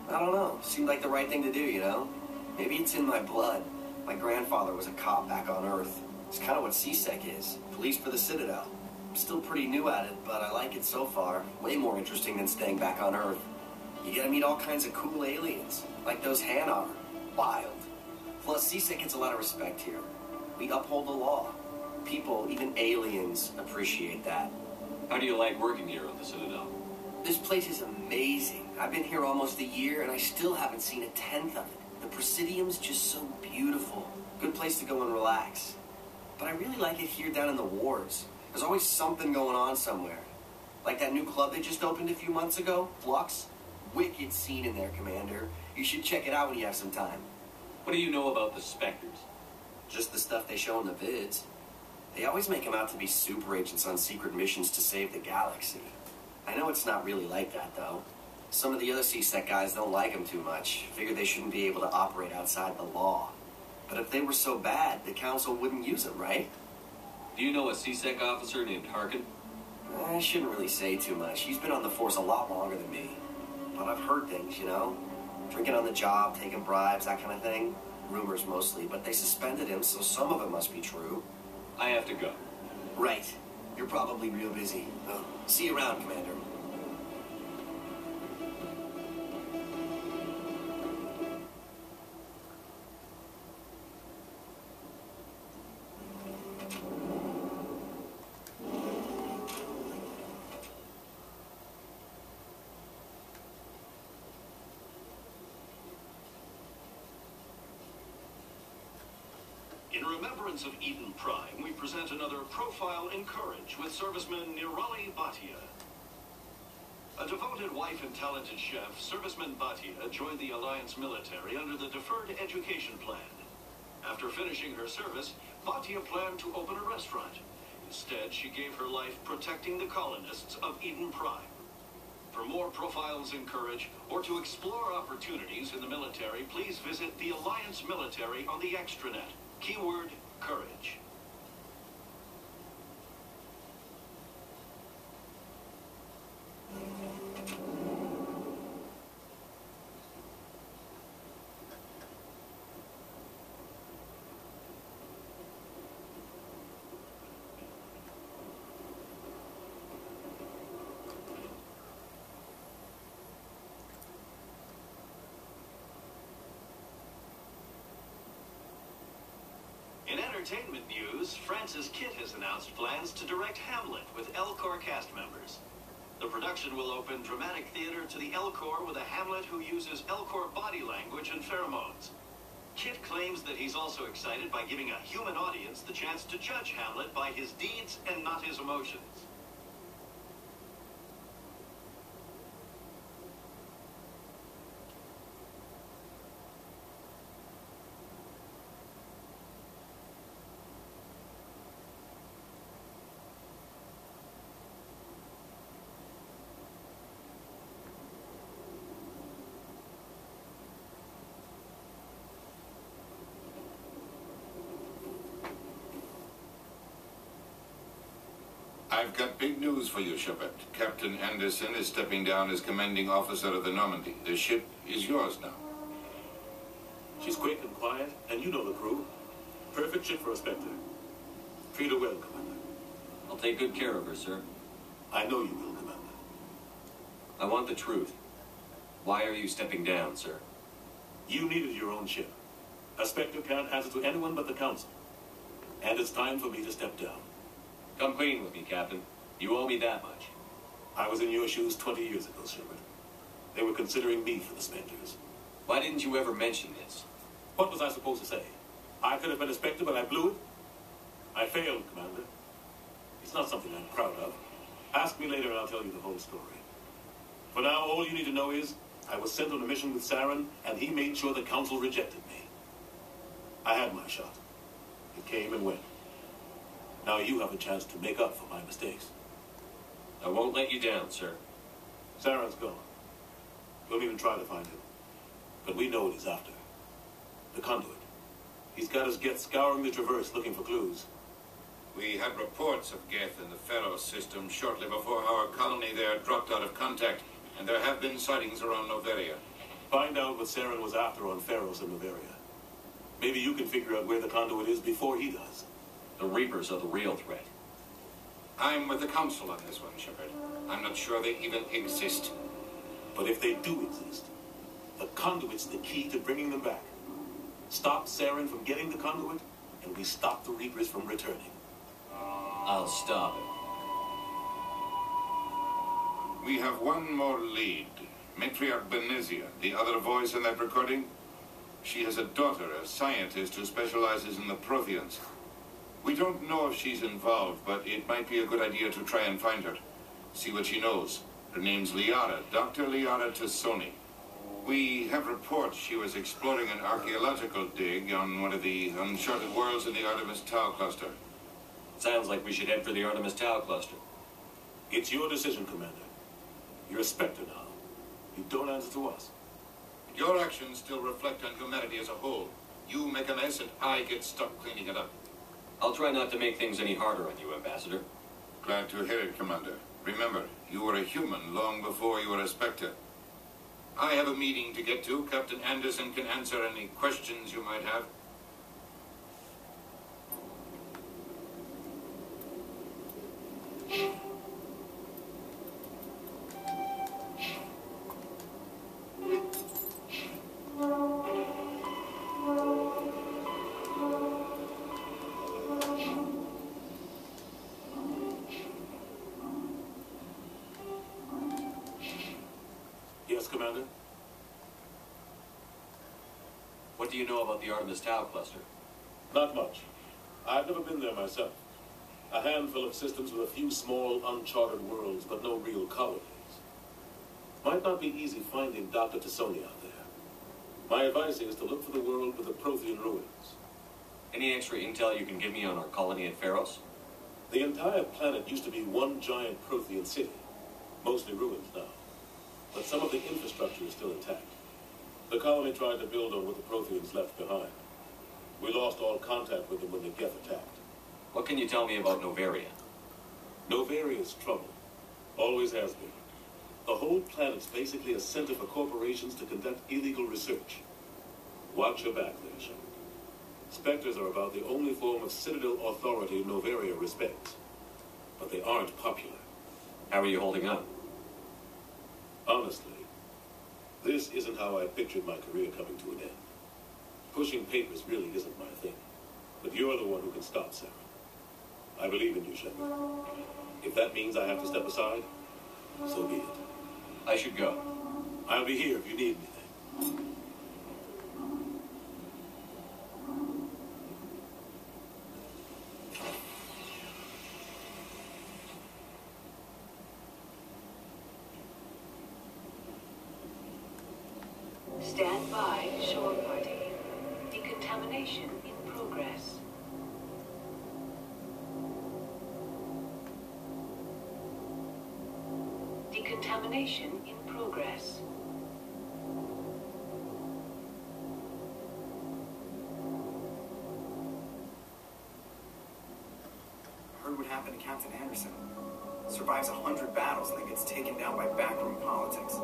I don't know. Seemed like the right thing to do, you know? Maybe it's in my blood. My grandfather was a cop back on Earth. It's kind of what CSEC is. Police for the Citadel. I'm still pretty new at it, but I like it so far. Way more interesting than staying back on Earth. You get to meet all kinds of cool aliens, like those Hanar. Wild. Plus, CSEC gets a lot of respect here. We uphold the law. People, even aliens, appreciate that. How do you like working here on the Citadel? This place is amazing. I've been here almost a year, and I still haven't seen a tenth of it. The Presidium's just so beautiful. Good place to go and relax. But I really like it here down in the wards. There's always something going on somewhere. Like that new club they just opened a few months ago, Flux. Wicked scene in there, Commander. You should check it out when you have some time. What do you know about the Spectres? Just the stuff they show in the vids. They always make them out to be super agents on secret missions to save the galaxy. I know it's not really like that, though. Some of the other CSEC guys don't like them too much. Figure they shouldn't be able to operate outside the law. But if they were so bad, the Council wouldn't use them, right? Do you know a CSEC officer named Harkin? I shouldn't really say too much. He's been on the force a lot longer than me. But I've heard things, you know? Drinking on the job, taking bribes, that kind of thing. Rumors mostly, but they suspended him, so some of it must be true. I have to go. Right. You're probably real busy. Oh, see you around, Commander. In remembrance of Eden Prime, we present another profile in courage with serviceman Nirali Bhatia. A devoted wife and talented chef, serviceman Bhatia joined the Alliance military under the Deferred Education Plan. After finishing her service, Bhatia planned to open a restaurant. Instead, she gave her life protecting the colonists of Eden Prime. For more profiles in courage, or to explore opportunities in the military, please visit the Alliance military on the extranet. Keyword, courage. In entertainment news, Francis Kitt has announced plans to direct Hamlet with Elcor cast members. The production will open dramatic theater to the Elcor with a Hamlet who uses Elcor body language and pheromones. Kitt claims that he's also excited by giving a human audience the chance to judge Hamlet by his deeds and not his emotions. I've got big news for you, Shepard. Captain Anderson is stepping down as commanding officer of the Normandy. The ship is yours now. She's quick and quiet, and you know the crew. Perfect ship for a Spectre. Treat her well, Commander. I'll take good care of her, sir. I know you will, Commander. I want the truth. Why are you stepping down, sir? You needed your own ship. A Spectre can't answer to anyone but the Council. And it's time for me to step down. Come clean with me, Captain. You owe me that much. I was in your shoes 20 years ago, Sherman. They were considering me for the Spectres. Why didn't you ever mention this? What was I supposed to say? I could have been a Spectre, but I blew it? I failed, Commander. It's not something I'm proud of. Ask me later and I'll tell you the whole story. For now, all you need to know is I was sent on a mission with Saren, and he made sure the Council rejected me. I had my shot. It came and went. Now you have a chance to make up for my mistakes. I won't let you down, sir. Saren's gone. Don't even try to find him. But we know what he's after. The conduit. He's got his Geth scouring the Traverse looking for clues. We had reports of Geth in the Pharos system shortly before our colony there dropped out of contact, and there have been sightings around Noveria. Find out what Saren was after on Pharos and Noveria. Maybe you can figure out where the conduit is before he does. The Reapers are the real threat. I'm with the Council on this one, Shepard. I'm not sure they even exist. But if they do exist, the conduit's the key to bringing them back. Stop Saren from getting the conduit, and we stop the Reapers from returning. I'll stop it. We have one more lead. Matriarch Benezia, the other voice in that recording. She has a daughter, a scientist who specializes in the Protheans. We don't know if she's involved, but it might be a good idea to try and find her. See what she knows. Her name's Liara, Dr. Liara Tassoni. We have reports she was exploring an archaeological dig on one of the uncharted worlds in the Artemis Tau cluster. Sounds like we should head for the Artemis Tau cluster. It's your decision, Commander. You're a Spectre now. You don't answer to us. Your actions still reflect on humanity as a whole. You make a mess and I get stuck cleaning it up. I'll try not to make things any harder on you, Ambassador. Glad to hear it, Commander. Remember, you were a human long before you were a Spectre. I have a meeting to get to. Captain Anderson can answer any questions you might have. Yes, Commander? What do you know about the Artemis Tau cluster? Not much. I've never been there myself. A handful of systems with a few small, uncharted worlds, but no real colonies. Might not be easy finding Dr. Tassoni out there. My advice is to look for the world with the Prothean ruins. Any extra intel you can give me on our colony at Pharos? The entire planet used to be one giant Prothean city. Mostly ruins now. But some of the infrastructure is still intact. The colony tried to build on what the Protheans left behind. We lost all contact with them when the Geth attacked. What can you tell me about Noveria? Noveria's trouble. Always has been. The whole planet's basically a center for corporations to conduct illegal research. Watch your back there, Shepard. Spectres are about the only form of Citadel authority Noveria respects. But they aren't popular. How are you holding up? Honestly, this isn't how I pictured my career coming to an end. Pushing papers really isn't my thing. But you're the one who can stop Saren. I believe in you, Shepard. If that means I have to step aside, so be it. I should go. I'll be here if you need anything. Stand by, shore party. Decontamination in progress. Decontamination in progress. Heard what happened happened to Captain Anderson. Survives 100 battles and then gets taken down by backroom politics.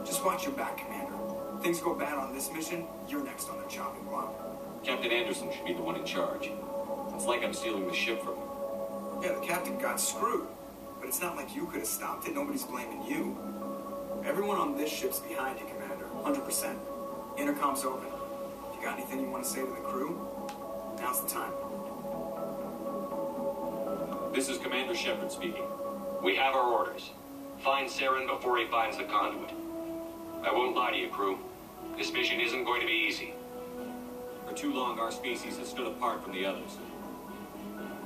Just watch your back, Commander. Things go bad on this mission, you're next on their chopping block. Captain Anderson should be the one in charge. It's like I'm stealing the ship from him. Yeah, the captain got screwed. But it's not like you could have stopped it. Nobody's blaming you. Everyone on this ship's behind you, Commander. 100%. Intercom's open. If you got anything you want to say to the crew, now's the time. This is Commander Shepard speaking. We have our orders. Find Saren before he finds the conduit. I won't lie to you, crew. This mission isn't going to be easy. For too long, our species has stood apart from the others.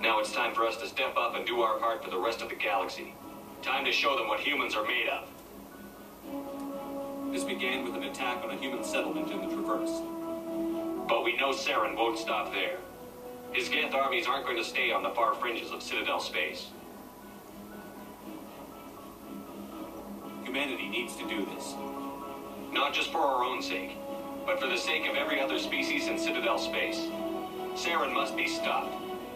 Now it's time for us to step up and do our part for the rest of the galaxy. Time to show them what humans are made of. This began with an attack on a human settlement in the Traverse. But we know Saren won't stop there. His Geth armies aren't going to stay on the far fringes of Citadel space. Humanity needs to do this. Not just for our own sake, but for the sake of every other species in Citadel space. Saren must be stopped.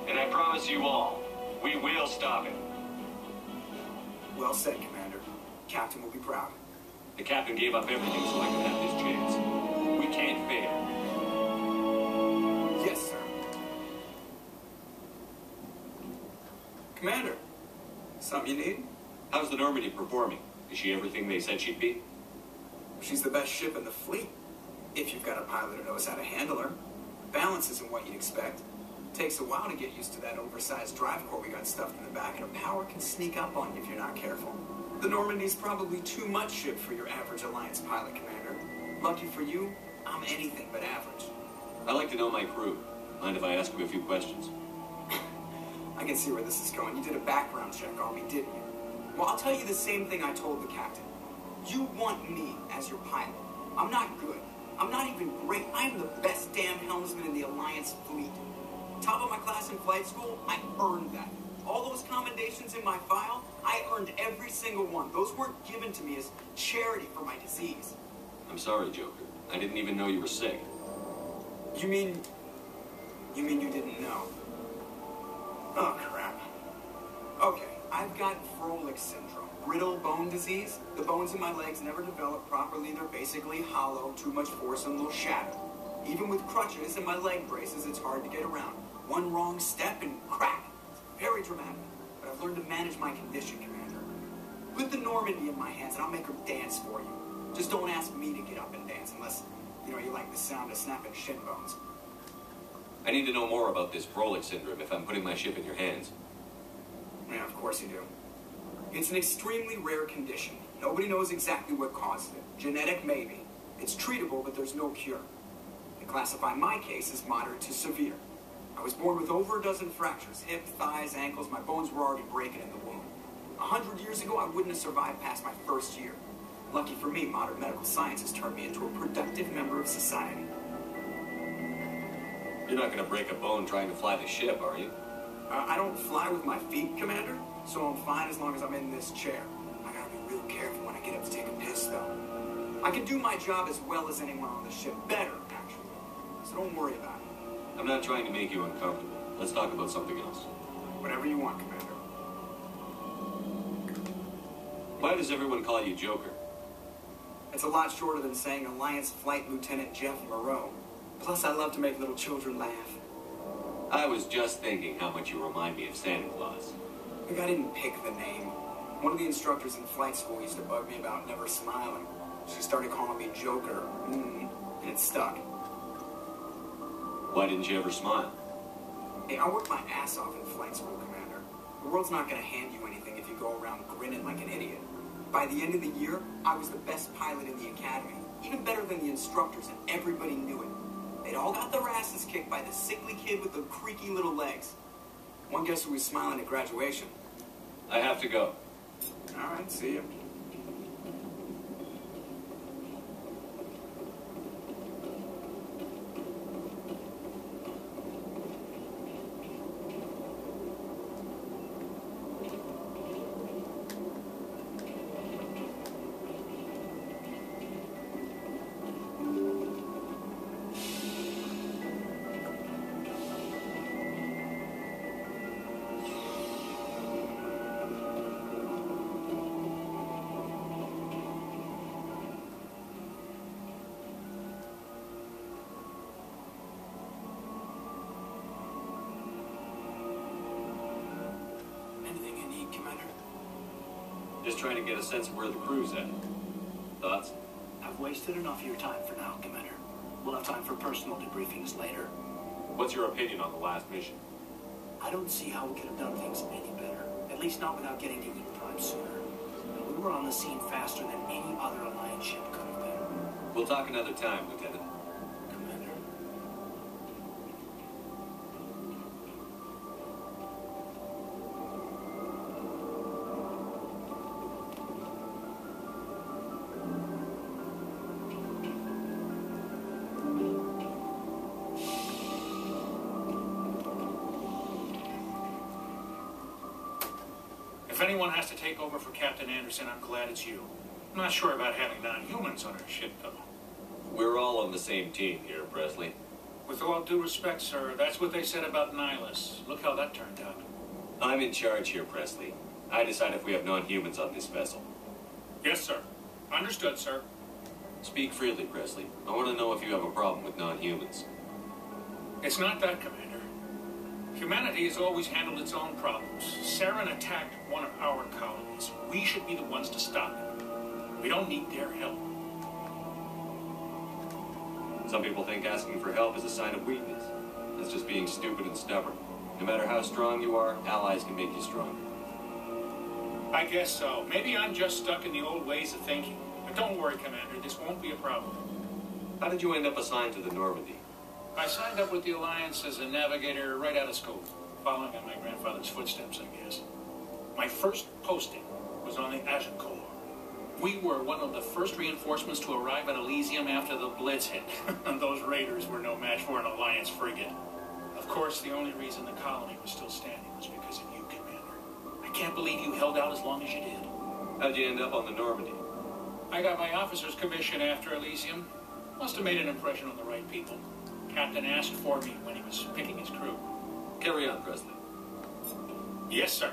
And I promise you all, we will stop him. Well said, Commander. Captain will be proud. The captain gave up everything so I could have this chance. We can't fail. Yes, sir. Commander, something you need? How's the Normandy performing? Is she everything they said she'd be? She's the best ship in the fleet. If you've got a pilot who knows how to handle her. Balance isn't what you'd expect. Takes a while to get used to that oversized drive core we got stuffed in the back, and her power can sneak up on you if you're not careful. The Normandy's probably too much ship for your average Alliance pilot, Commander. Lucky for you, I'm anything but average. I like to know my crew. Mind if I ask you a few questions? I can see where this is going. You did a background check on me, didn't you? Well, I'll tell you the same thing I told the captain. You want me as your pilot. I'm not good. I'm not even great. I am the best damn helmsman in the Alliance fleet. Top of my class in flight school, I earned that. All those commendations in my file, I earned every single one. Those weren't given to me as charity for my disease. I'm sorry, Joker. I didn't even know you were sick. You mean you didn't know? Oh, crap. Okay, I've got Froelich syndrome. Brittle bone disease. The bones in my legs never develop properly. They're basically hollow, too much force and a little shattered. Even with crutches and my leg braces, it's hard to get around. One wrong step and crack. It's very dramatic. But I've learned to manage my condition, Commander. Put the Normandy in my hands and I'll make her dance for you. Just don't ask me to get up and dance unless, you like the sound of snapping shin bones. I need to know more about this Froelich syndrome if I'm putting my ship in your hands. Yeah, of course you do. It's an extremely rare condition. Nobody knows exactly what causes it. Genetic, maybe. It's treatable, but there's no cure. They classify my case as moderate to severe. I was born with over a dozen fractures, hip, thighs, ankles. My bones were already breaking in the womb. 100 years ago, I wouldn't have survived past my first year. Lucky for me, modern medical science has turned me into a productive member of society. You're not going to break a bone trying to fly the ship, are you? I don't fly with my feet, Commander, so I'm fine as long as I'm in this chair. I gotta be real careful when I get up to take a piss, though. I can do my job as well as anyone on the ship. Better, actually. So don't worry about it. I'm not trying to make you uncomfortable. Let's talk about something else. Whatever you want, Commander. Why does everyone call you Joker? It's a lot shorter than saying Alliance Flight Lieutenant Jeff Moreau. Plus, I love to make little children laugh. I was just thinking how much you remind me of Santa Claus. Look, I didn't pick the name. One of the instructors in flight school used to bug me about never smiling. She started calling me Joker, and it stuck. Why didn't you ever smile? Hey, I worked my ass off in flight school, Commander. The world's not going to hand you anything if you go around grinning like an idiot. By the end of the year, I was the best pilot in the academy, even better than the instructors, and everybody knew it. They'd all got their asses kicked by the sickly kid with the creaky little legs. One guess who was smiling at graduation? I have to go. All right, see you. Just trying to get a sense of where the crew's at. Thoughts? I've wasted enough of your time for now, Commander. We'll have time for personal debriefings later. What's your opinion on the last mission? I don't see how we could have done things any better. At least not without getting to Eden Prime sooner. We were on the scene faster than any other Alliance ship could have been. We'll talk another time, Lieutenant. Commander. If anyone has to take over for Captain Anderson, I'm glad it's you. I'm not sure about having non-humans on our ship, though. We're all on the same team here, Presley. With all due respect, sir, that's what they said about Nihilus. Look how that turned out. I'm in charge here, Presley. I decide if we have non-humans on this vessel. Yes, sir. Understood, sir. Speak freely, Presley. I want to know if you have a problem with non-humans. It's not that, Commander. Humanity has always handled its own problems. Saren attacked one of our colonies. We should be the ones to stop it. We don't need their help. Some people think asking for help is a sign of weakness. It's just being stupid and stubborn. No matter how strong you are, allies can make you stronger. I guess so. Maybe I'm just stuck in the old ways of thinking. But don't worry, Commander. This won't be a problem. How did you end up assigned to the Normandy? I signed up with the Alliance as a navigator right out of school, following in my grandfather's footsteps, I guess. My first posting was on the Agincourt. We were one of the first reinforcements to arrive at Elysium after the Blitz hit. Those raiders were no match for an Alliance frigate. Of course, the only reason the colony was still standing was because of you, Commander. I can't believe you held out as long as you did. How'd you end up on the Normandy? I got my officer's commission after Elysium. Must have made an impression on the right people. Captain asked for me when he was picking his crew. Carry on, Presley. Yes, sir.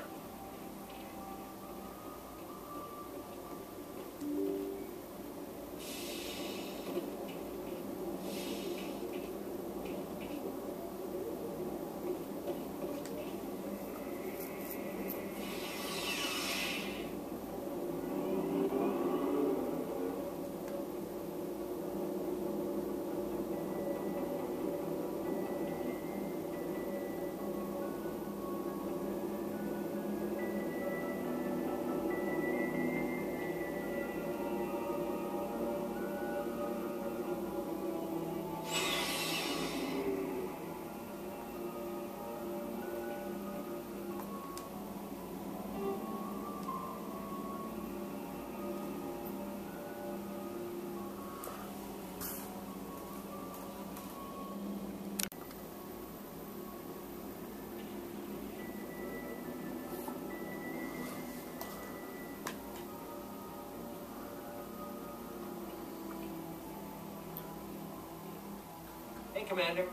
Hey, Commander.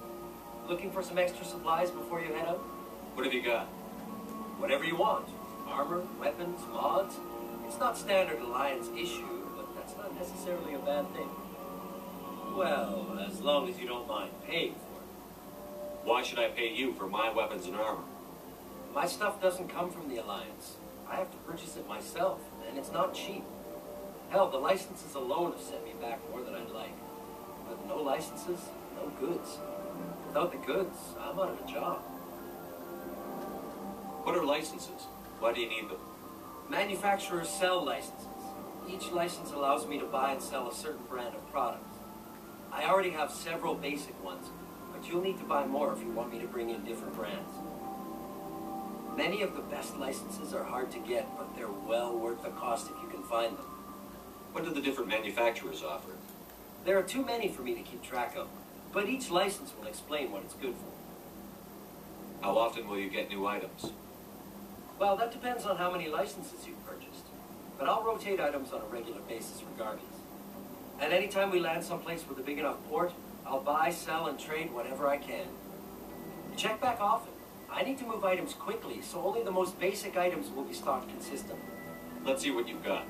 Looking for some extra supplies before you head out? What have you got? Whatever you want. Armor, weapons, mods. It's not standard Alliance issue, but that's not necessarily a bad thing. Well, as long as you don't mind paying for it. Why should I pay you for my weapons and armor? My stuff doesn't come from the Alliance. I have to purchase it myself, and it's not cheap. Hell, the licenses alone have set me back more than I'd like. But no licenses, no goods. Without the goods, I'm out of a job. What are licenses? Why do you need them? Manufacturers sell licenses. Each license allows me to buy and sell a certain brand of products. I already have several basic ones, but you'll need to buy more if you want me to bring in different brands. Many of the best licenses are hard to get, but they're well worth the cost if you can find them. What do the different manufacturers offer? There are too many for me to keep track of, but each license will explain what it's good for. How often will you get new items? Well, that depends on how many licenses you've purchased. But I'll rotate items on a regular basis regardless. And anytime we land someplace with a big enough port, I'll buy, sell, and trade whatever I can. Check back often. I need to move items quickly, so only the most basic items will be stocked consistently. Let's see what you've got.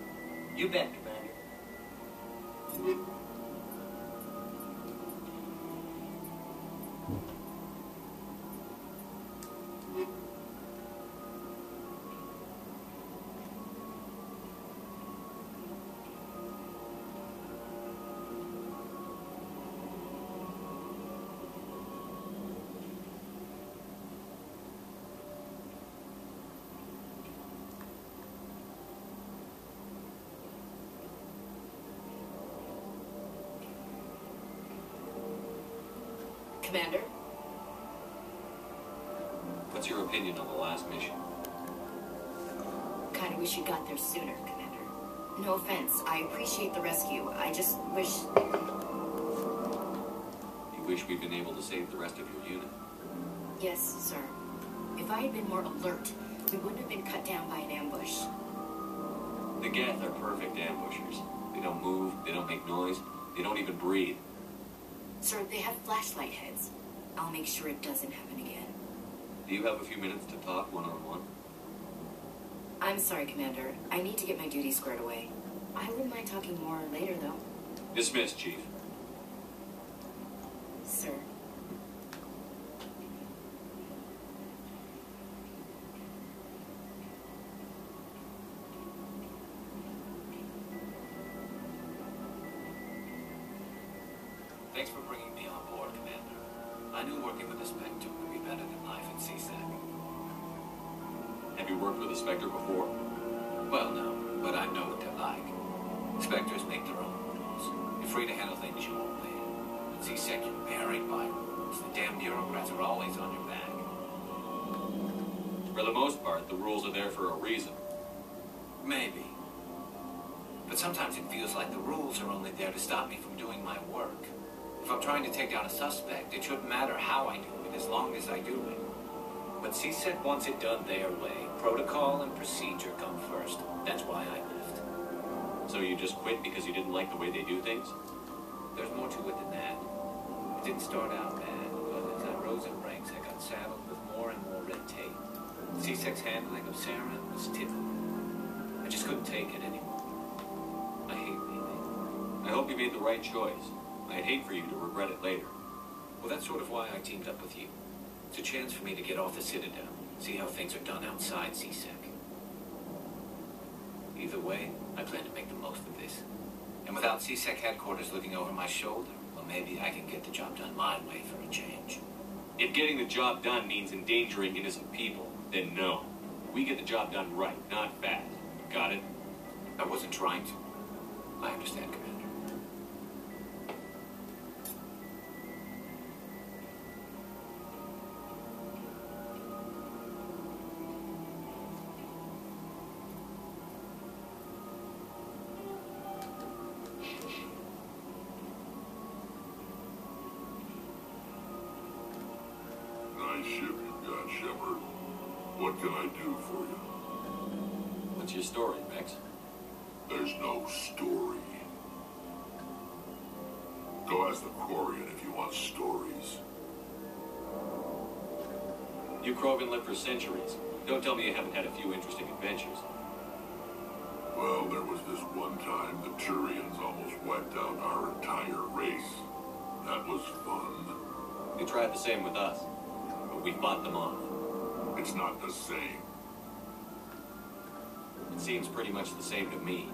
You bet, Commander. Commander? What's your opinion on the last mission? Kinda wish you got there sooner, Commander. No offense, I appreciate the rescue. I just wish... You wish we'd been able to save the rest of your unit? Yes, sir. If I had been more alert, we wouldn't have been cut down by an ambush. The Geth are perfect ambushers. They don't move, they don't make noise, they don't even breathe. Sir, they have flashlight heads. I'll make sure it doesn't happen again. Do you have a few minutes to talk one-on-one? I'm sorry, Commander. I need to get my duties squared away. I wouldn't mind talking more later, though. Dismissed, Chief. Sir. Thanks for bringing me on board, Commander. I knew working with the Spectre would be better than life at CSEC. Have you worked with a Spectre before? Well, no, but I know what they're like. Spectres make their own rules. You're free to handle things your own way. At CSEC, you're buried by rules. The damn bureaucrats are always on your back. For the most part, the rules are there for a reason. Maybe. But sometimes it feels like the rules are only there to stop me from doing my work. If I'm trying to take down a suspect, it shouldn't matter how I do it, as long as I do it. But CSEC wants it done their way. Protocol and procedure come first. That's why I left. So you just quit because you didn't like the way they do things? There's more to it than that. It didn't start out bad, but as I rose in ranks, I got saddled with more and more red tape. CSEC's handling of Sarah was typical. I just couldn't take it anymore. I hate leaving. I hope you made the right choice. I'd hate for you to regret it later. Well, that's sort of why I teamed up with you. It's a chance for me to get off the Citadel, see how things are done outside CSEC. Either way, I plan to make the most of this. And without CSEC headquarters looking over my shoulder, well, maybe I can get the job done my way for a change. If getting the job done means endangering innocent people, then no. We get the job done right, not fast. Got it? I wasn't trying to. I understand, Commander. Nice ship you've got, Shepard. What can I do for you? What's your story, Max? There's no story. Go ask the Quarian if you want stories. You Krogan lived for centuries. Don't tell me you haven't had a few interesting adventures. Well, there was this one time the Turians almost wiped out our entire race. That was fun. They tried the same with us, but we fought them off. It's not the same. It seems pretty much the same to me.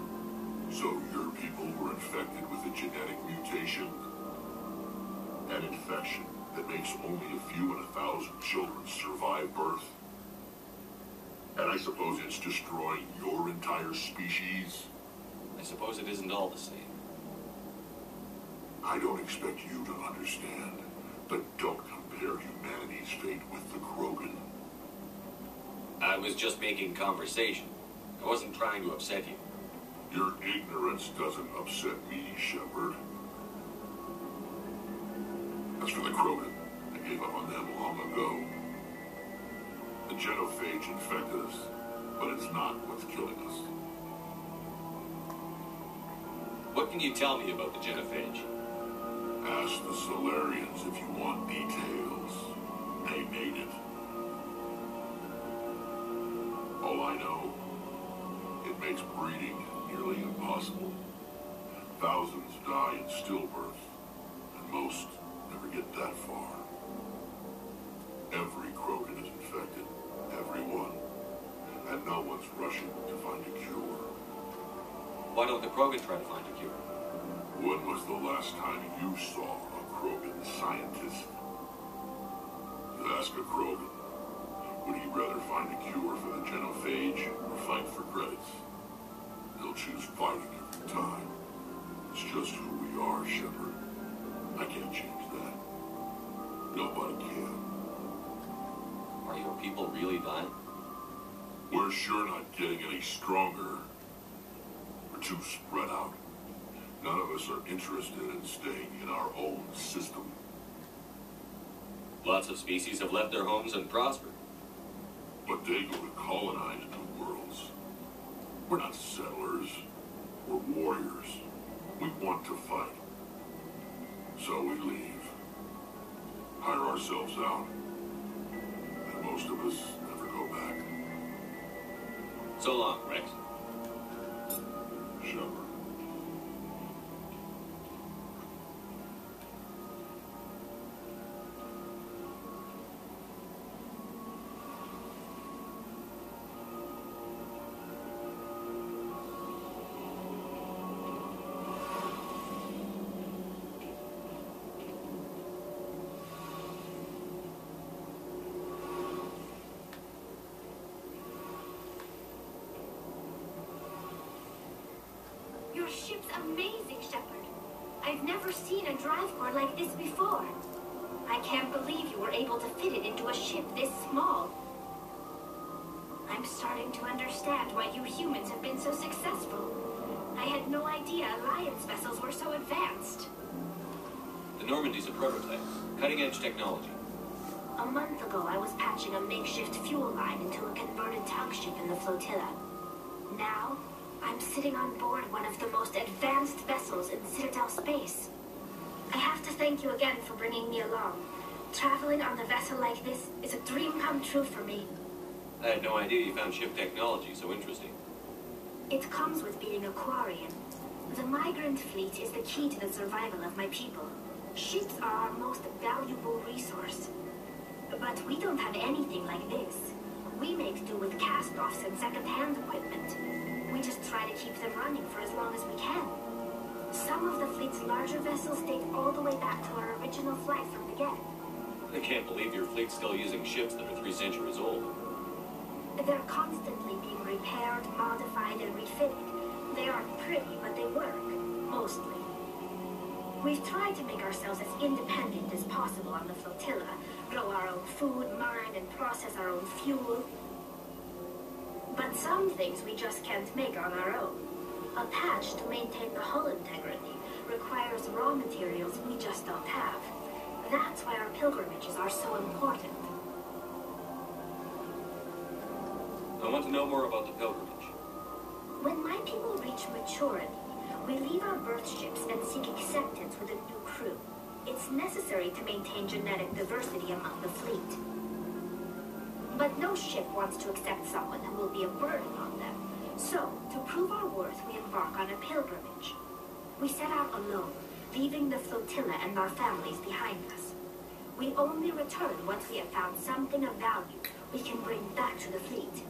So your people were infected with a genetic mutation? An infection that makes only a few in 1,000 children survive birth? And I suppose it's destroying your entire species? I suppose it isn't all the same. I don't expect you to understand, but don't compare humanity's fate with the Krogan. I was just making conversation. I wasn't trying to upset you. Your ignorance doesn't upset me, Shepard. As for the Krogan, I gave up on them long ago. The genophage infected us, but it's not what's killing us. What can you tell me about the genophage? Ask the Solarians if you want details. They made it. All I know, it makes breeding nearly impossible. Thousands die in stillbirth, and most never get that far. Every Krogan is infected. Everyone. And no one's rushing to find a cure. Why don't the Krogan try to find a cure? When was the last time you saw a Krogan scientist? You ask a Krogan, would he rather find a cure for the genophage or fight for credits? He'll choose fighting every time. It's just who we are, Shepard. I can't change that. people really die? We're sure not getting any stronger. We're too spread out. None of us are interested in staying in our own system. Lots of species have left their homes and prospered. But they go to colonize new worlds. We're not settlers. We're warriors. We want to fight. So we leave. Hire ourselves out. And most of us never go back. So long, Rex. Shepard. Your ship's amazing, Shepard. I've never seen a drive core like this before. I can't believe you were able to fit it into a ship this small. I'm starting to understand why you humans have been so successful. I had no idea Alliance vessels were so advanced. The Normandy's a prototype. Cutting-edge technology. A month ago, I was patching a makeshift fuel line into a converted tug ship in the flotilla. Now, I'm sitting on board one of the most advanced vessels in Citadel space. I have to thank you again for bringing me along. Traveling on a vessel like this is a dream come true for me. I had no idea you found ship technology so interesting. It comes with being a Quarian. The migrant fleet is the key to the survival of my people. Ships are our most valuable resource. But we don't have anything like this. We make do with cast-offs and second-hand equipment. We just try to keep them running for as long as we can. Some of the fleet's larger vessels date all the way back to our original flight from the get. I can't believe your fleet's still using ships that are 3 centuries old. They're constantly being repaired, modified, and refitted. They aren't pretty, but they work. Mostly. We've tried to make ourselves as independent as possible on the flotilla. Grow our own food, mine, and process our own fuel. But some things we just can't make on our own. A patch to maintain the hull integrity requires raw materials we just don't have. That's why our pilgrimages are so important. I want to know more about the pilgrimage. When my people reach maturity, we leave our birth ships and seek acceptance with a new crew. It's necessary to maintain genetic diversity among the fleet. But no ship wants to accept someone who will be a burden on them. So, to prove our worth, we embark on a pilgrimage. We set out alone, leaving the flotilla and our families behind us. We only return once we have found something of value we can bring back to the fleet.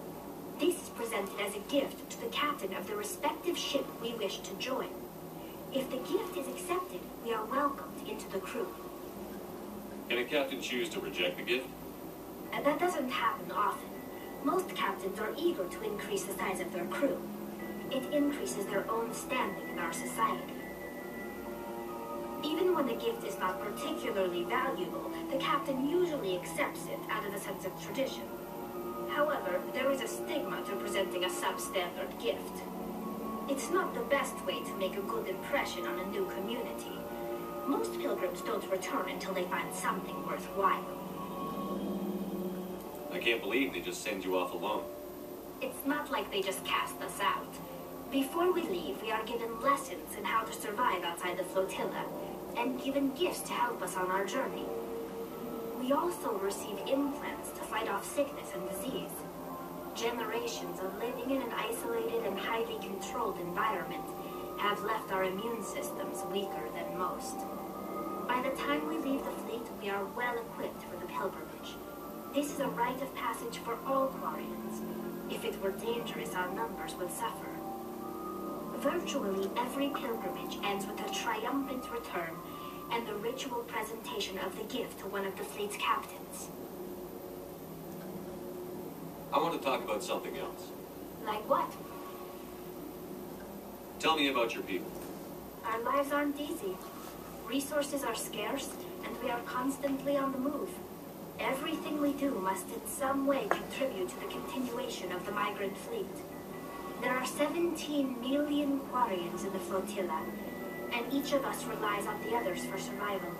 This is presented as a gift to the captain of the respective ship we wish to join. If the gift is accepted, we are welcomed into the crew. Can a captain choose to reject the gift? That doesn't happen often. Most captains are eager to increase the size of their crew. It increases their own standing in our society. Even when the gift is not particularly valuable, the captain usually accepts it out of a sense of tradition. However, there is a stigma to presenting a substandard gift. It's not the best way to make a good impression on a new community. Most pilgrims don't return until they find something worthwhile. I can't believe they just send you off alone. It's not like they just cast us out. Before we leave, we are given lessons in how to survive outside the flotilla, and given gifts to help us on our journey. We also receive implants to fight off sickness and disease. Generations of living in an isolated and highly controlled environment have left our immune systems weaker than most. By the time we leave the fleet, we are well equipped for the pilgrimage. This is a rite of passage for all Quarians. If it were dangerous, our numbers would suffer. Virtually every pilgrimage ends with a triumphant return and the ritual presentation of the gift to one of the fleet's captains. I want to talk about something else. Like what? Tell me about your people. Our lives aren't easy. Resources are scarce, and we are constantly on the move. Everything we do must in some way contribute to the continuation of the migrant fleet. There are 17 million Quarians in the flotilla, and each of us relies on the others for survival.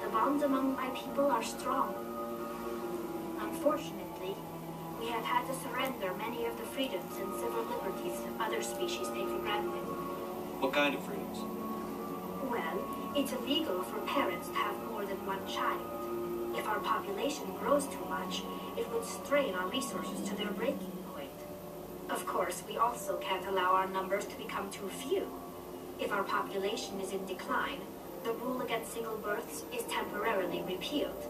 The bonds among my people are strong. Unfortunately, we have had to surrender many of the freedoms and civil liberties other species take for granted. What kind of freedoms? Well, it's illegal for parents to have more than one child. If our population grows too much, it would strain our resources to their breaking point. Of course, we also can't allow our numbers to become too few. If our population is in decline, the rule against single births is temporarily repealed.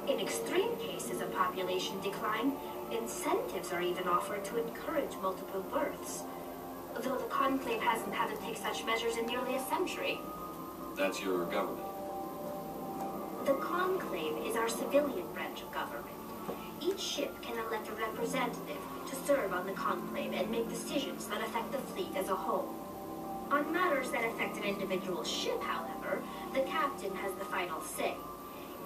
In extreme cases of population decline, incentives are even offered to encourage multiple births, though the Conclave hasn't had to take such measures in nearly a century. That's your government. The Conclave is our civilian branch of government. Each ship can elect a representative to serve on the Conclave and make decisions that affect the fleet as a whole. On matters that affect an individual ship, however, the captain has the final say.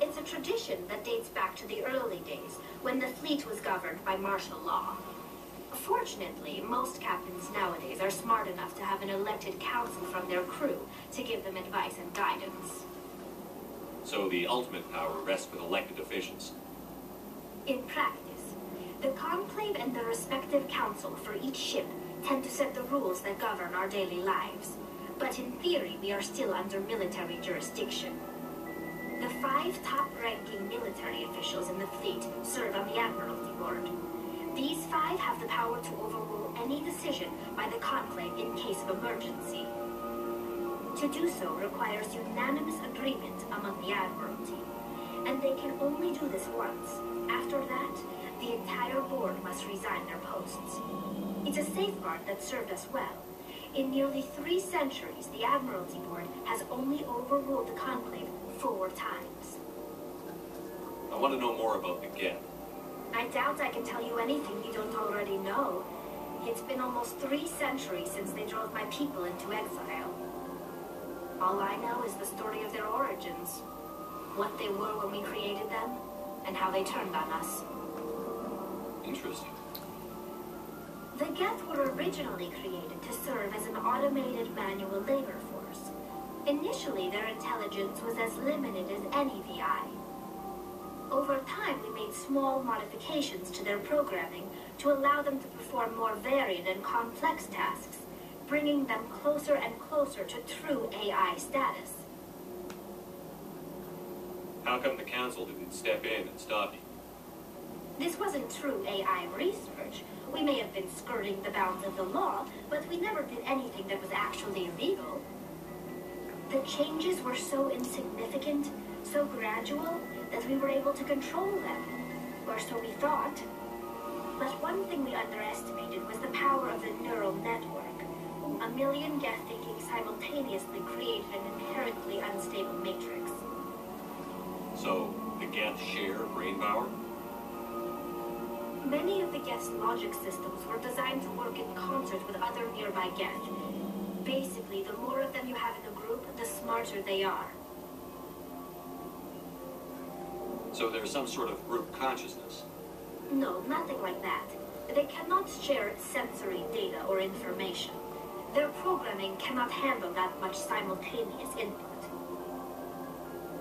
It's a tradition that dates back to the early days, when the fleet was governed by martial law. Fortunately, most captains nowadays are smart enough to have an elected council from their crew to give them advice and guidance. So the ultimate power rests with elected officials. In practice, the Conclave and the respective council for each ship tend to set the rules that govern our daily lives. But in theory, we are still under military jurisdiction. The 5 top-ranking military officials in the fleet serve on the Admiralty Board. These 5 have the power to overrule any decision by the Conclave in case of emergency. To do so requires unanimous agreement among the Admiralty, and they can only do this once. After that, the entire board must resign their posts. It's a safeguard that served us well. In nearly 3 centuries, the Admiralty Board has only overruled the Conclave 4 times. I want to know more about the Geth. I doubt I can tell you anything you don't already know. It's been almost 3 centuries since they drove my people into exile. All I know is the story of their origins, what they were when we created them, and how they turned on us. Interesting. The Geth were originally created to serve as an automated manual labor force. Initially, their intelligence was as limited as any VI. Over time, we made small modifications to their programming to allow them to perform more varied and complex tasks, bringing them closer and closer to true AI status. How come the council didn't step in and stop you? This wasn't true AI research. We may have been skirting the bounds of the law, but we never did anything that was actually illegal. The changes were so insignificant, so gradual, that we were able to control them. Or so we thought. But one thing we underestimated was the power of the neural network. 1 million Geth thinking simultaneously created an inherently unstable matrix. So, the Geth share brain power? Many of the Geth's logic systems were designed to work in concert with other nearby Geth. Basically, the more of them you have in a group, the smarter they are. So there's some sort of group consciousness? No, nothing like that. They cannot share sensory data or information. Their programming cannot handle that much simultaneous input.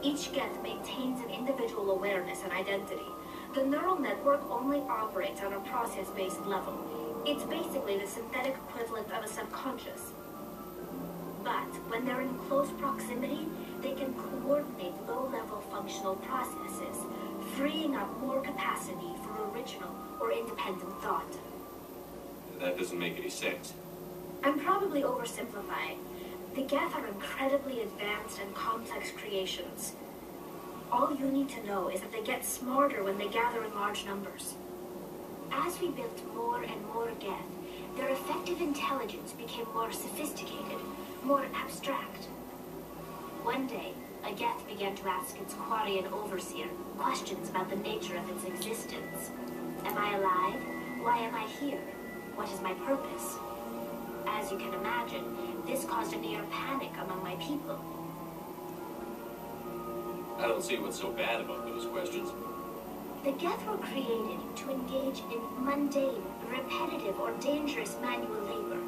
Each Geth maintains an individual awareness and identity. The neural network only operates on a process-based level. It's basically the synthetic equivalent of a subconscious. But when they're in close proximity, they can coordinate low-level functional processes, freeing up more capacity for original or independent thought. That doesn't make any sense. I'm probably oversimplifying. The Geth are incredibly advanced and complex creations. All you need to know is that they get smarter when they gather in large numbers. As we built more and more Geth, their effective intelligence became more sophisticated, more abstract. One day, a Geth began to ask its Quarian overseer questions about the nature of its existence. Am I alive? Why am I here? What is my purpose? As you can imagine, this caused a near panic among my people. I don't see what's so bad about those questions. The Geth were created to engage in mundane, repetitive, or dangerous manual labor.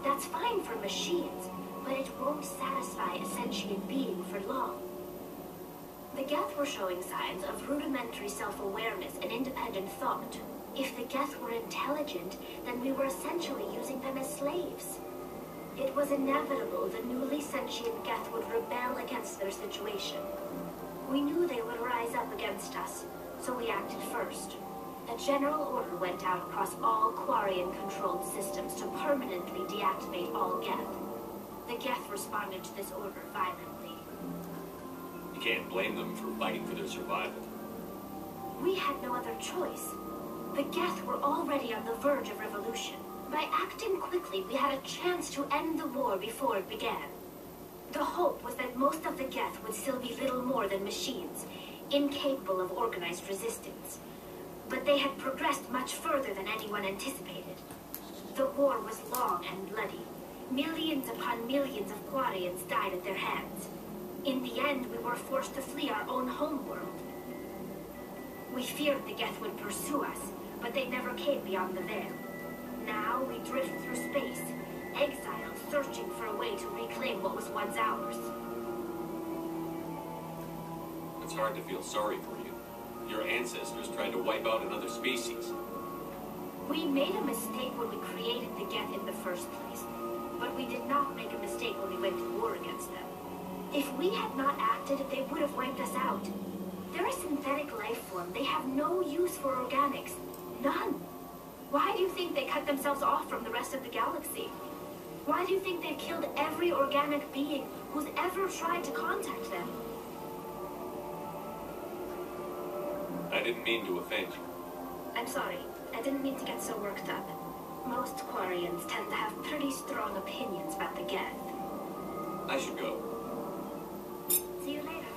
That's fine for machines, but it won't satisfy a sentient being for long. The Geth were showing signs of rudimentary self-awareness and independent thought. If the Geth were intelligent, then we were essentially using them as slaves. It was inevitable the newly sentient Geth would rebel against their situation. We knew they would rise up against us, so we acted first. A general order went out across all Quarian-controlled systems to permanently deactivate all Geth. The Geth responded to this order violently. You can't blame them for fighting for their survival. We had no other choice. The Geth were already on the verge of revolution. By acting quickly, we had a chance to end the war before it began. The hope was that most of the Geth would still be little more than machines, incapable of organized resistance. But they had progressed much further than anyone anticipated. The war was long and bloody. Millions upon millions of Quarians died at their hands. In the end, we were forced to flee our own homeworld. We feared the Geth would pursue us, but they never came beyond the veil. Now we drift through space, exiled, searching for a way to reclaim what was once ours. It's hard to feel sorry for you. Your ancestors tried to wipe out another species. We made a mistake when we created the Geth in the first place, but we did not make a mistake when we went to war against them. If we had not acted, they would have wiped us out. They're a synthetic life form. They have no use for organics. None. Why do you think they cut themselves off from the rest of the galaxy? Why do you think they've killed every organic being who's ever tried to contact them? I didn't mean to offend you. I'm sorry. I didn't mean to get so worked up. Most Quarians tend to have pretty strong opinions about the Geth. I should go. See you later.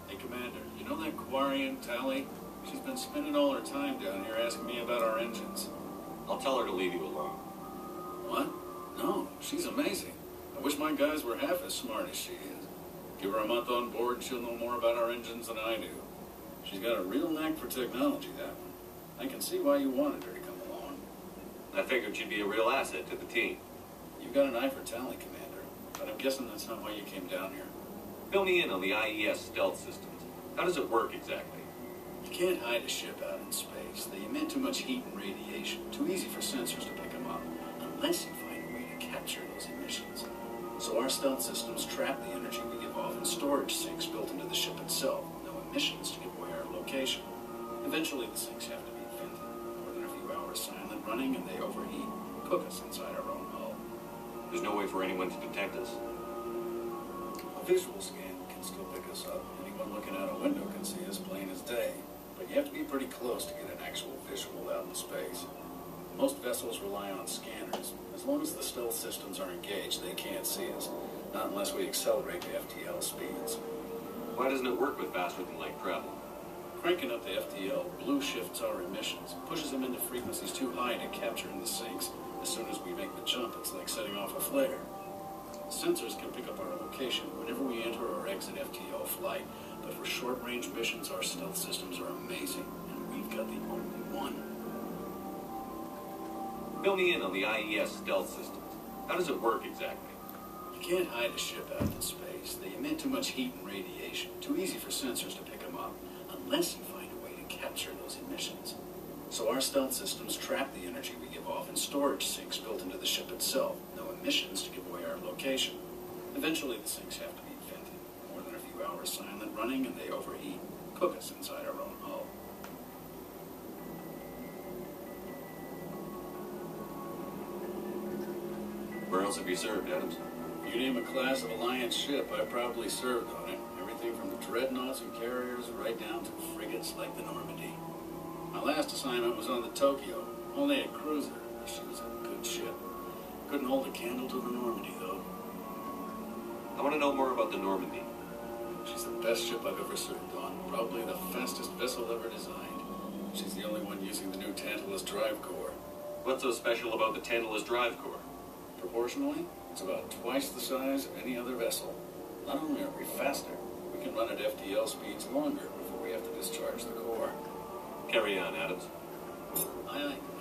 Hey, Commander, you know that Quarian, Tally? She's been spending all her time down here asking me about our engines. I'll tell her to leave you alone. What? No, she's amazing. I wish my guys were half as smart as she is. Give her a month on board and she'll know more about our engines than I do. She's got a real knack for technology, that one. I can see why you wanted her to come along. I figured she'd be a real asset to the team. You've got an eye for talent, Commander, but I'm guessing that's not why you came down here. Fill me in on the IES stealth systems. How does it work exactly? You can't hide a ship out in space. They emit too much heat and radiation. Too easy for sensors to pick them up, unless you find a way to capture those emissions. So our stealth systems trap the energy we give off in storage sinks built into the ship itself. No emissions to give away our location. Eventually the sinks have to be vented. More than a few hours silent running and they overheat. Cook us inside our own hull. There's no way for anyone to detect us. A visual scan can still pick us up. Anyone looking out a window can see us plain as day. But you have to be pretty close to get an actual visual out in space. Most vessels rely on scanners. As long as the stealth systems are engaged, they can't see us. Not unless we accelerate to FTL speeds. Why doesn't it work with faster than light travel? Cranking up the FTL blue shifts our emissions, pushes them into frequencies too high to capture in the sinks. As soon as we make the jump, it's like setting off a flare. Sensors can pick up our location whenever we enter or exit FTL flight, but for short-range missions, our stealth systems are amazing, and we've got the only one. Fill me in on the IES stealth systems. How does it work exactly? You can't hide a ship out in space. They emit too much heat and radiation. Too easy for sensors to pick them up, unless you find a way to capture those emissions. So our stealth systems trap the energy we give off in storage sinks built into the ship itself. No emissions to give away our location. Eventually the sinks have to be vented. More than a few hours silent running and they overheat. Cook us inside our own hull. Where else have you served, Adams? If you name a class of Alliance ship, I probably served on it. Everything from the dreadnoughts and carriers right down to frigates like the Normandy. My last assignment was on the Tokyo, only a cruiser. She was a good ship. Couldn't hold a candle to the Normandy, though. I want to know more about the Normandy. She's the best ship I've ever served on. Probably the fastest vessel ever designed. She's the only one using the new Tantalus drive core. What's so special about the Tantalus drive core? Proportionally, it's about twice the size of any other vessel. Not only are we faster, we can run at FTL speeds longer before we have to discharge the core. Carry on, Adams. Aye, aye.